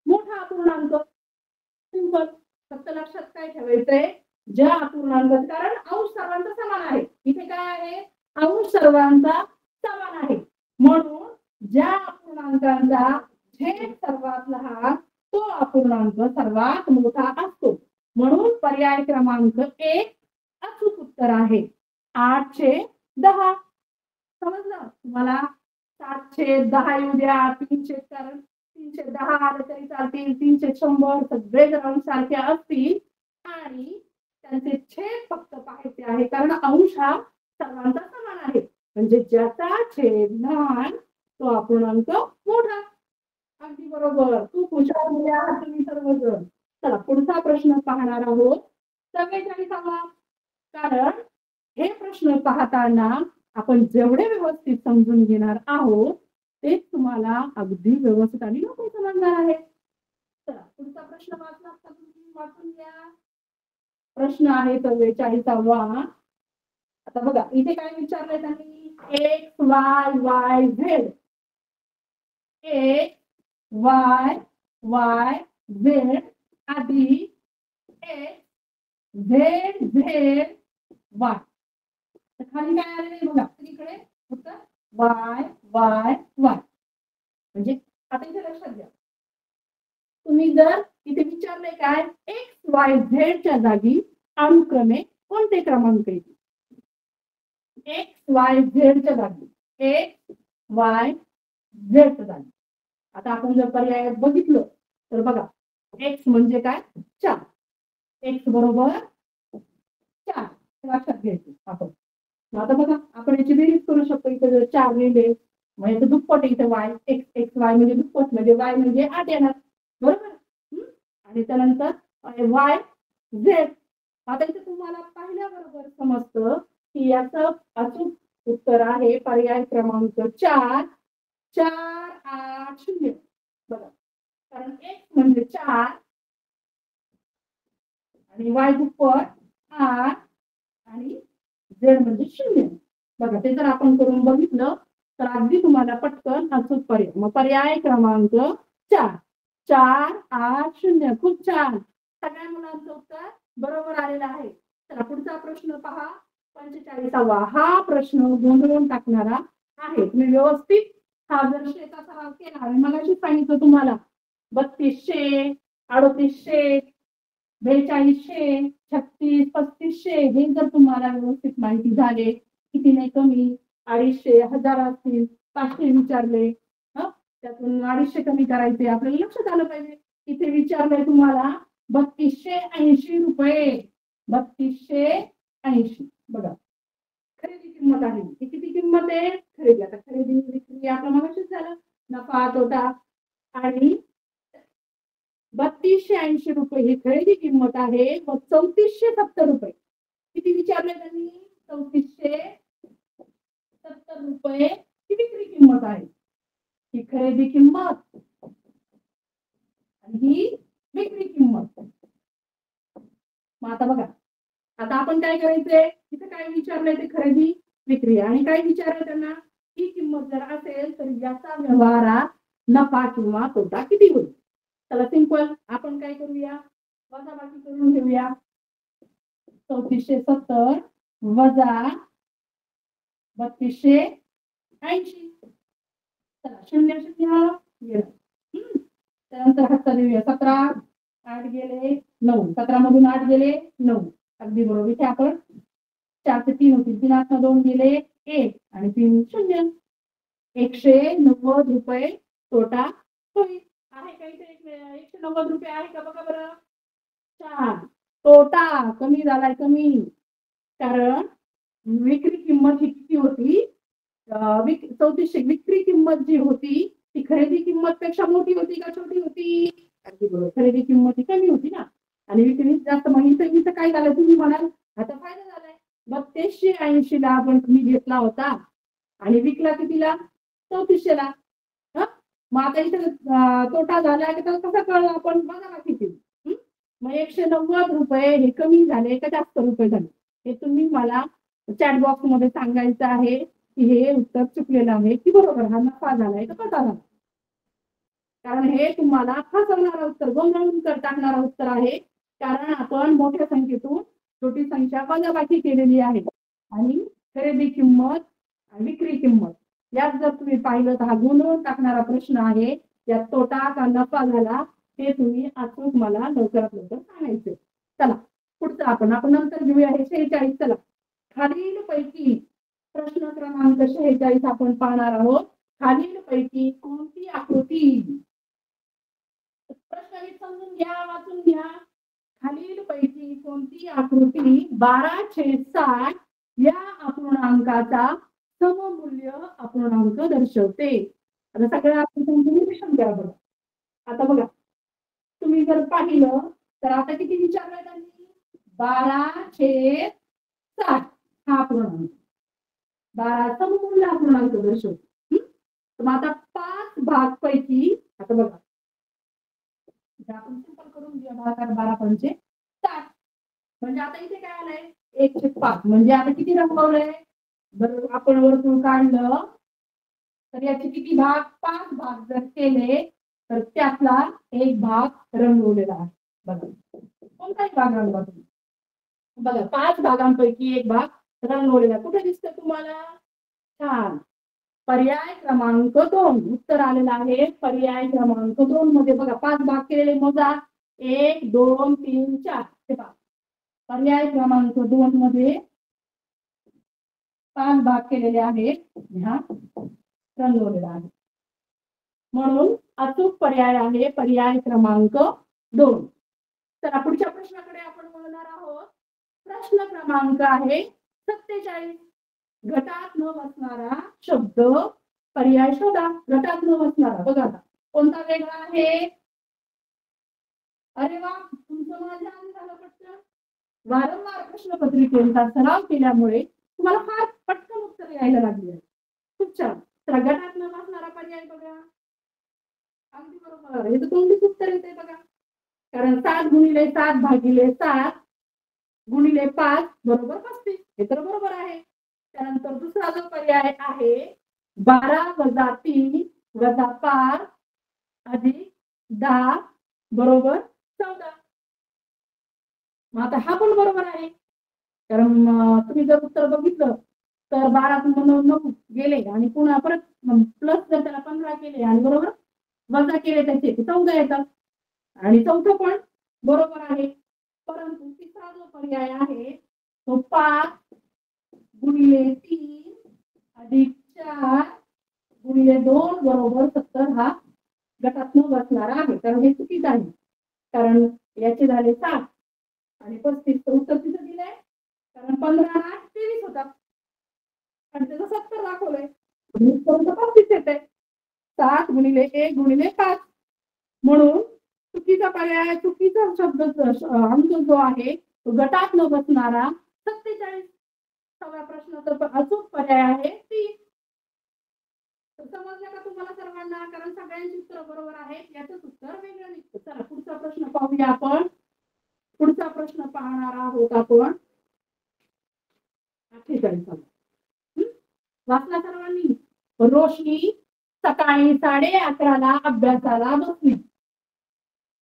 Speaker 1: मोठा अपूर्णांक. सिंपल. फक्त लक्षात काय ठेवायचंय, ज्या अपूर्णांक, कारण अंश सर्वांचा समान आहे, इथे काय आहे, अंश सर्वांचा समान आहे, म्हणून ज्या अपूर्णांकांचा छेद सर्वात लहान तो अपूर्णांक सर्वात मोठा असतो. म्हणून पर्याय क्रमांक 1 अचूक उत्तर आहे. 8/10. समजलं तुम्हाला? 7/10 येऊ द्या, 3 कारण 310 आले तरी चालतील, 300 सगळे जर अंश सारखे असतील आणि त्यांचे छेद फक्त पाहायचे आहे, कारण अंश हा सर्वांचा समान आहे, म्हणजे ज्याचा छेद लहान तो अपूर्णांक मोठा. अगदी बरोबर. खूप हुशार मुले आहात तुम्ही सर्वजण. चला पुढचा प्रश्न पाहणार आहोत. 44वा. कारण हे प्रश्न पाहताना आपण जेवढे व्यवस्थित समजून घेणार आहोत तेच तुम्हाला अगदी व्यवस्थित आणि लवकर समजणार आहे. चला पुढचा प्रश्न वाचला का तुम्ही? वाचून घ्या. प्रश्न आहे 44वा. आता बघा इथे काय विचारलंय त्यांनी, x Y Y Z. X Y Y Z आधी एक्स झेड झेड वाय. खाली काय आलेलं बघा इकडे, फक्त वाय वाय वाय. म्हणजे आता इथे लक्षात घ्या, तुम्ही जर इथे विचारले काय, एक्स वाय झेडच्या जागी अनुक्रमे कोणते क्रमांक येतील? एक्स वाय झेडच्या जागी एक्स वाय झेडच्या जागी. आता आपण जर पर्यायात बघितलं तर बघा, एक्स म्हणजे काय, 4. एक्स बरोबर 4 लक्षात घ्यायचं आपण. आता बघा आपण याची बेरीज करू शकतो. इथे जर 4 लिहिले मग याचं दुप्पट इथे वाय, एक्स एक्स वाय म्हणजे दुप्पट, म्हणजे वाय म्हणजे 8 येणार, बरोबर. आणि त्यानंतर वाय झेड. आता इथे तुम्हाला पाहिल्याबरोबर समजतं की याचं अचूक उत्तर आहे पर्याय क्रमांक 4, 4 8 0. बघा, कारण एक्स म्हणजे 4 आणि वाय दुप्पट 8 आणि झेड म्हणजे 0. बघा ते जर आपण करून बघितलं तर अगदी तुम्हाला पटकन अचूक पर्याय. मग पर्याय क्रमांक 4, 4 8 0. खूप छान, सगळ्या मुलांचं उत्तर बरोबर आलेलं आहे. चला पुढचा प्रश्न पहा, 45वा. हा प्रश्न गोंधळून टाकणारा आहे. तुम्ही व्यवस्थित हा जर शेचा सराव केला, मगाशी सांगितलं तुम्हाला 3200 3800 4200 36 3500 हे जर तुम्हाला व्यवस्थित माहिती झाले, किती नाही कमी 250 1000 असतील, 500 विचारले, त्यातून 250 कमी करायचे, आपल्याला लक्षात आलं पाहिजे. इथे विचारलंय तुम्हाला 3280 रुपये. 3280. बघा खरेदी किंमत आहे. ही किती किंमत आहे? खरेदी. आता खरेदी विक्री आपलं मगाशीच झालं, नफा तोटा. आणि 3280 रुपये ही खरेदी किंमत आहे. मग 3470 रुपये किती विचारले त्यांनी? 3470 रुपये ही विक्री किंमत आहे. ही खरेदी किंमत आणि ही विक्री किंमत. मग आता बघा, आता आपण काय करायचंय, तिथे काय विचारलंय ते खरेदी विक्री, आणि काय विचारलं त्यांना, ही किंमत जर असेल तर याचा व्यवहारात नफा किंवा तोटा किती होईल. चला सिंपल आपण काय करूया, वजाबाकी करून घेऊया. 3470 वजा 3280. चला 0 0 गेलं. त्यानंतर हातचा देऊया. 17 8 गेले 9, 17 मधून 8 गेले 9. अगदी बरोबर. इथे आपण 4 ते 3 होतील, 3 8 2 गेले 1 आणि 3 0. 190 रुपये तोटा होईल. आहे का इथे 190 रुपये आहे का बघा बरं. 4 तोटा कमी झालाय, कमी, कारण विक्री किंमत ही किती होती, 3400. विक्री किंमत जी होती ती खरेदी किंमत पेक्षा मोठी होती का छोटी होती? अगदी बरोबर, खरेदी किंमत ही कमी होती ना, आणि विक्री जास्त. मग इथं काय झालं तुम्ही म्हणाल, आता फायदा झालाय. 3280 ला आपण तुम्ही घेतला होता आणि विकला कितीला? 3400 ला. मग आता इथे तोटा झाला की कसा कळलं आपण, बघा ना किती. मग 190 रुपये हे कमी झाले का जास्त रुपये झाले, हे तुम्ही मला चॅट बॉक्स मध्ये सांगायचं आहे. की हे उत्तर चुकलेलं आहे की बरोबर, हा नफा झालाय का तोटा झाला. कारण हे तुम्हाला फसवणारं उत्तर, गोंधळून टाकणारं उत्तर आहे. कारण आपण मोठ्या संख्येतून छोटी संख्या वजाबाकी केलेली आहे आणि खरेदी किंमत आणि विक्री किंमत यात जर तुम्ही पाहिलं तर हा गोंधळून टाकणारा प्रश्न आहे. यात तोटा का नफा झाला हे तुम्ही अचूक मला लवकरात लवकर सांगायचे. चला पुढचं आपण नंतर घेऊया हे 46. चला खालील पैकी प्रश्न क्रमांक 46 आपण पाहणार आहोत. खालील पैकी कोणती आकृती, प्रश्न नीट समजून घ्या, वाचून घ्या. खालील पैकी कोणती आकृती 12/60 या अपूर्णांकाचा सममूल्य अपूर्णांक दर्शवते. आता सगळ्या आकृत्यांचं निरीक्षण करा बघा. आता बघा तुम्ही जर पाहिलं तर आता किती विचारलंय त्यांनी, 12/60 हा अपूर्णांक, 12 सममूल्य अपूर्णांक दर्शवतो. तर मग आता 5 भाग पैकी आता बघा आपण सिंपल करून घेऊया, 12/12 म्हणजे आता इथे काय आलंय 1/5 म्हणजे आता किती रंगवलंय, बरोबर आपण वरतून काढलं तर याचे किती भाग, 5 भाग जर केले तर त्यातला एक भाग रंगवलेला आहे. बघा कोणताही भाग रंगवा तुम्ही, बघा 5 भागांपैकी एक भाग रंगवलेला कुठे दिसतं तुम्हाला, छान पर्याय क्रमांक 2 उत्तर आलेलं आहे. पर्याय क्रमांक 2 मध्ये बघा 5 भाग केलेले मोजा, 1 2 3 4 हे पहा. पर्याय क्रमांक 2 मध्ये 5 भाग केलेले आहेत, हा रंगवलेला आहे. म्हणून अचूक पर्याय आहे पर्याय क्रमांक 2. चला पुढच्या प्रश्नाकडे आपण वळणार आहोत. प्रश्न क्रमांक आहे 47. घटात न बसणारा शब्द पर्याय शोधा. घटात न बसणारा बघा कोणता वेगळा आहे, अरे वा तुमचं माझ्या आधी झालं पटकन. वारंवार प्रश्नपत्रिकेचा सराव केल्यामुळे तुम्हाला फार पटकन उत्तर यायला लागले. खूप छान. तर घटात न बसणारा पर्याय बघा, अगदी बरोबर, हे तर तोंडीच उत्तर येते बघा. कारण 7 गुणिले 7 भागिले 7 गुणिले 5 बरोबर 35, हे तर बरोबर आहे. त्यानंतर दुसरा जो पर्याय आहे 12 वजा 3 वजा 5 अधिक 10 बरोबर 14. मग आता हा पण बरोबर आहे. कारण तुम्ही जर उत्तर बघितलं तर 12 9 गेले आणि पुन्हा परत प्लस जर त्याला 15 केले आणि बरोबर वजा केले त्याचे 14 येतात आणि चौथं पण बरोबर आहे. परंतु तिसरा जो पर्याय आहे तो 5 गुणिले 3 अधिक 4 गुणिले 2 बरोबर 70 हा गटात न बसणारा आहे. कारण हे चुकीचं आहे. कारण याचे झाले 7 आणि 35 उत्तर तिथं दिलंय. कारण 15 आणि 8 23 होतात आणि त्याचं 70 दाखवलंय. उत्तर 35 येते. 7 गुणिले 1 गुणिले 5 म्हणून चुकीचा पर्याय, चुकीचा शब्द अंक जो आहे तो गटात न बसणारा 47. सगळा प्रश्नाचा अचूक पर्याय आहे 3. समजलं का तुम्हाला सर्वांना, कारण सगळ्यांची उत्तर बरोबर आहेत, याच उत्तर वेगळं निघतं. चला पुढचा प्रश्न पाहूया आपण. पुढचा प्रश्न पाहणार आहोत आपण 48. वाचला सर्वांनी. रोशनी सकाळी 11:30ला अभ्यासाला बसली.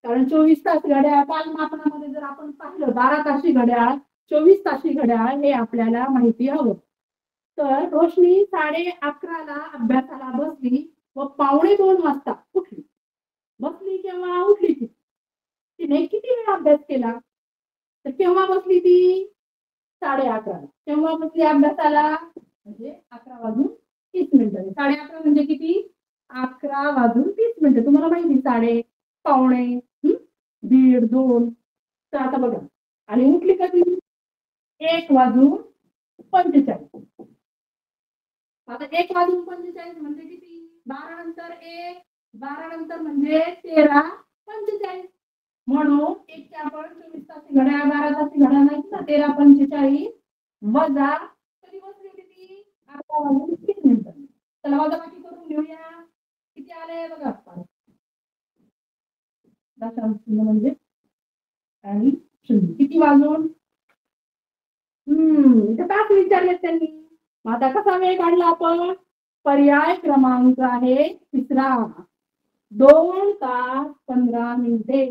Speaker 1: कारण 24 तास घड्याळ कालमापनामध्ये जर आपण पाहिलं 12 ताशी घड्याळ 24 ताशी घड्याळ हे आपल्याला माहिती हवं. तर रोशनी 11:30ला अभ्यासाला बसली व 1:45 वाजता उठली. बसली केव्हा, उठली ती, तिने किती वेळ अभ्यास केला, तर केव्हा बसली ती 11:30ला. केव्हा बसली अभ्यासाला, म्हणजे 11:30 11:30 म्हणजे किती, 11:30. तुम्हाला माहिती 1:30 पावणे दीड 2. तर आता बघा आणि उठली कधी 1:45. आता 1:45 म्हणजे किती, 12 नंतर 1 12 नंतर म्हणजे 13:45. म्हणून एक आपण 24 तासी घड्याळ 12 तासी घड्याळ नाही ना, 13:45 वजा कधी बसली होती ती 11:30. चला वजाबाकी करून घेऊया. किती आले बघा, दशांश म्हणजे आणि 0. किती वाजून इथे तास विचारले त्यांनी. मग आता कसा वेळ काढला आपण? पर्याय क्रमांक आहे तिसरा, 2 तास 15 मिनिटे.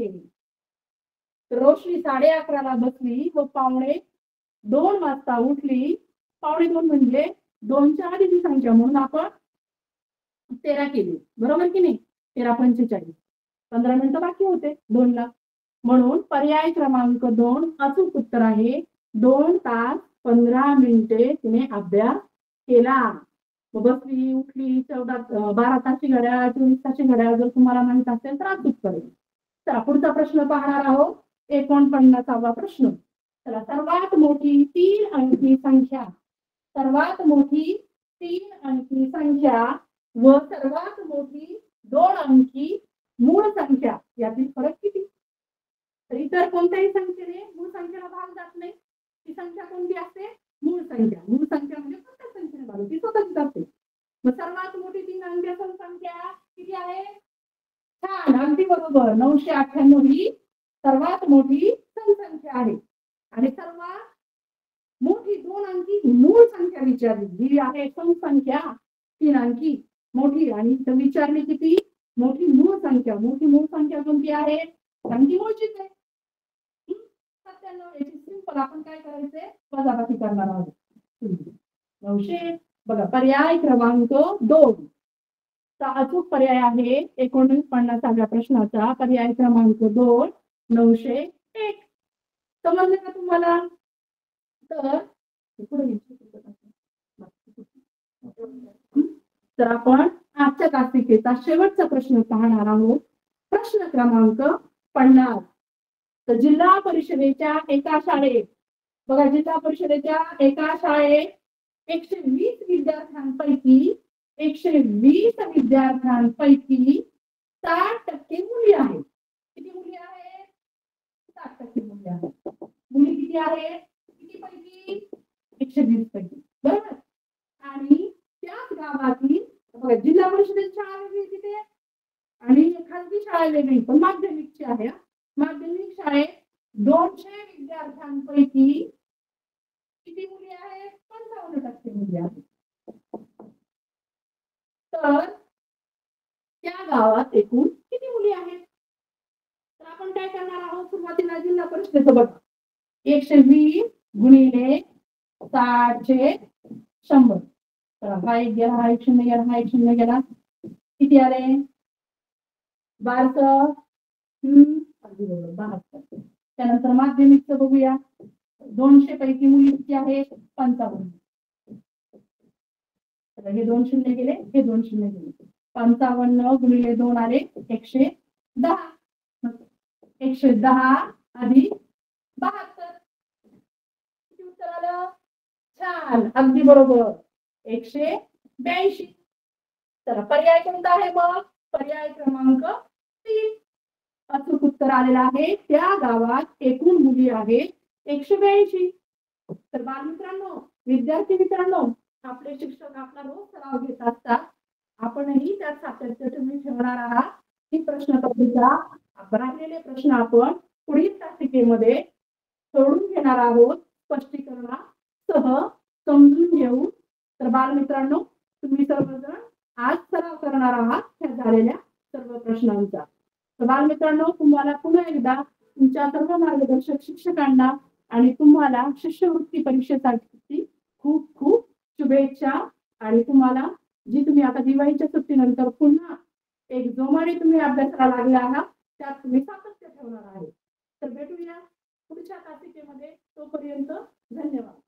Speaker 1: रोशनी 11:30ला बसली व 1:45 उठली. 1:45 म्हणजे 2च्या आधीची संख्या म्हणून आपण 13 केली, बरोबर की नाही? 13:45, 15 मिनिटं बाकी होते 2ला. म्हणून पर्याय क्रमांक 2 अचूक उत्तर आहे. 2 तास 15 मिनिटे तिने अभ्यास केला. बसली, उठली, 12 तासची घड्याळ, 24 तासची घड्याळ जर तुम्हाला माहित असेल तर अचूक करेल. चला पुढचा प्रश्न पाहणार आहोत. 49वा प्रश्न. चला, सर्वात मोठी 3 अंकी संख्या, सर्वात मोठी 3 अंकी संख्या व सर्वात मोठी 2 अंकी मूळ संख्या यातील फरक किती? तर इतर कोणत्याही संख्येने मूळ संख्येला भाग जात नाही. ती संख्या कोणती असते? मूळ संख्या. मूळ संख्या म्हणजे कोणत्या संख्येने भाग, ती स्वतःच असते. मग सर्वात मोठी 3 अंकी संख्या किती आहे? छान, अगदी बरोबर, 998 ही सर्वात मोठी संख्या आहे. आणि सर्वात मोठी 2 अंकी मूळ संख्या विचारली, जी आहे संख्या 3 अंकी मोठी, आणि विचारली किती? मोठी मूळ संख्या. मोठी मूळ संख्या कोणती आहे? अंकी मूळचीच आहे. 97. याची सिंपल आपण काय करायचंय? वजाबाकी करणार आहोत. 900. बघा, पर्याय क्रमांक 2 चा अचूक पर्याय आहे 49व्या प्रश्नाचा पर्याय क्रमांक 2 901. समजलं का तुम्हाला? तर आपण आजच्या तासिकेचा शेवटचा प्रश्न पाहणार आहोत. प्रश्न क्रमांक 50. तर जिल्हा परिषदेच्या एका शाळेत, बघा, जिल्हा परिषदेच्या एका शाळेत 120 विद्यार्थ्यांपैकी 60% मुली आहेत. किती मुली आहेत? 60% मुली आहेत. मुली किती आहेत? किती पैकी? 120 पैकी, बरोबर. आणि त्याच गावातील, बघा, जिल्हा परिषदेची शाळा वेगळी तिथे आणि खाजगी शाळा वेगळी, पण माध्यमिकची आहे. माध्यमिक शाळेत 200 विद्यार्थ्यांपैकी किती मुली आहेत? 55% मुली आहेत. तर त्या गावात एकूण किती मुली आहेत? तर आपण काय करणार आहोत? सुरुवातीला जिल्हा परिषदेचं बघा, 120 गुणिले 60/100. तर हा एक गेला, हा एक शून्य गेला, हा एक शून्य गेला, किती आले? 12. अगदी बरोबर, 72. त्यानंतर माध्यमिकचं बघूया. 200 पैकी मुली किती आहेत? 55. हे 2 शून्य गेले, हे 2 शून्य गेले. 55 गुणिले 2 आले 110. 110 अधिक 72. किती उत्तर आलं? छान, अगदी बरोबर, 182. तर पर्याय कोणता आहे मग? पर्याय क्रमांक 3 अचूक उत्तर आलेलं आहे. त्या गावात एकूण मुली आहेत 182. तर बालमित्रांनो, विद्यार्थी मित्रांनो, आपले शिक्षक आपला रोज सराव घेत असतात. आपणही त्यात सातत्य तुम्ही ठेवणार आहात. ही प्रश्नपत्रिका, राहिलेले प्रश्न आपण पुढील तासिकेमध्ये सोडून घेणार आहोत, स्पष्टीकरणासह समजून घेऊन. तर बालमित्रांनो, तुम्ही सर्वजण आज सराव करणार आहात त्या झालेल्या सर्व प्रश्नांचा. तर बालमित्रांनो, तुम्हाला पुन्हा एकदा तुमच्या सर्व मार्गदर्शक शिक्षकांना आणि तुम्हाला शिष्यवृत्ती परीक्षेसाठी खूप खूप शुभेच्छा. आणि तुम्हाला जी तुम्ही आता दिवाळीच्या सुट्टीनंतर पुन्हा एक जोमाने तुम्ही अभ्यासाला लागला आहात, त्यात तुम्ही सातत्य ठेवणार आहे. तर भेटूया पुढच्या तासिकेमध्ये. तोपर्यंत धन्यवाद.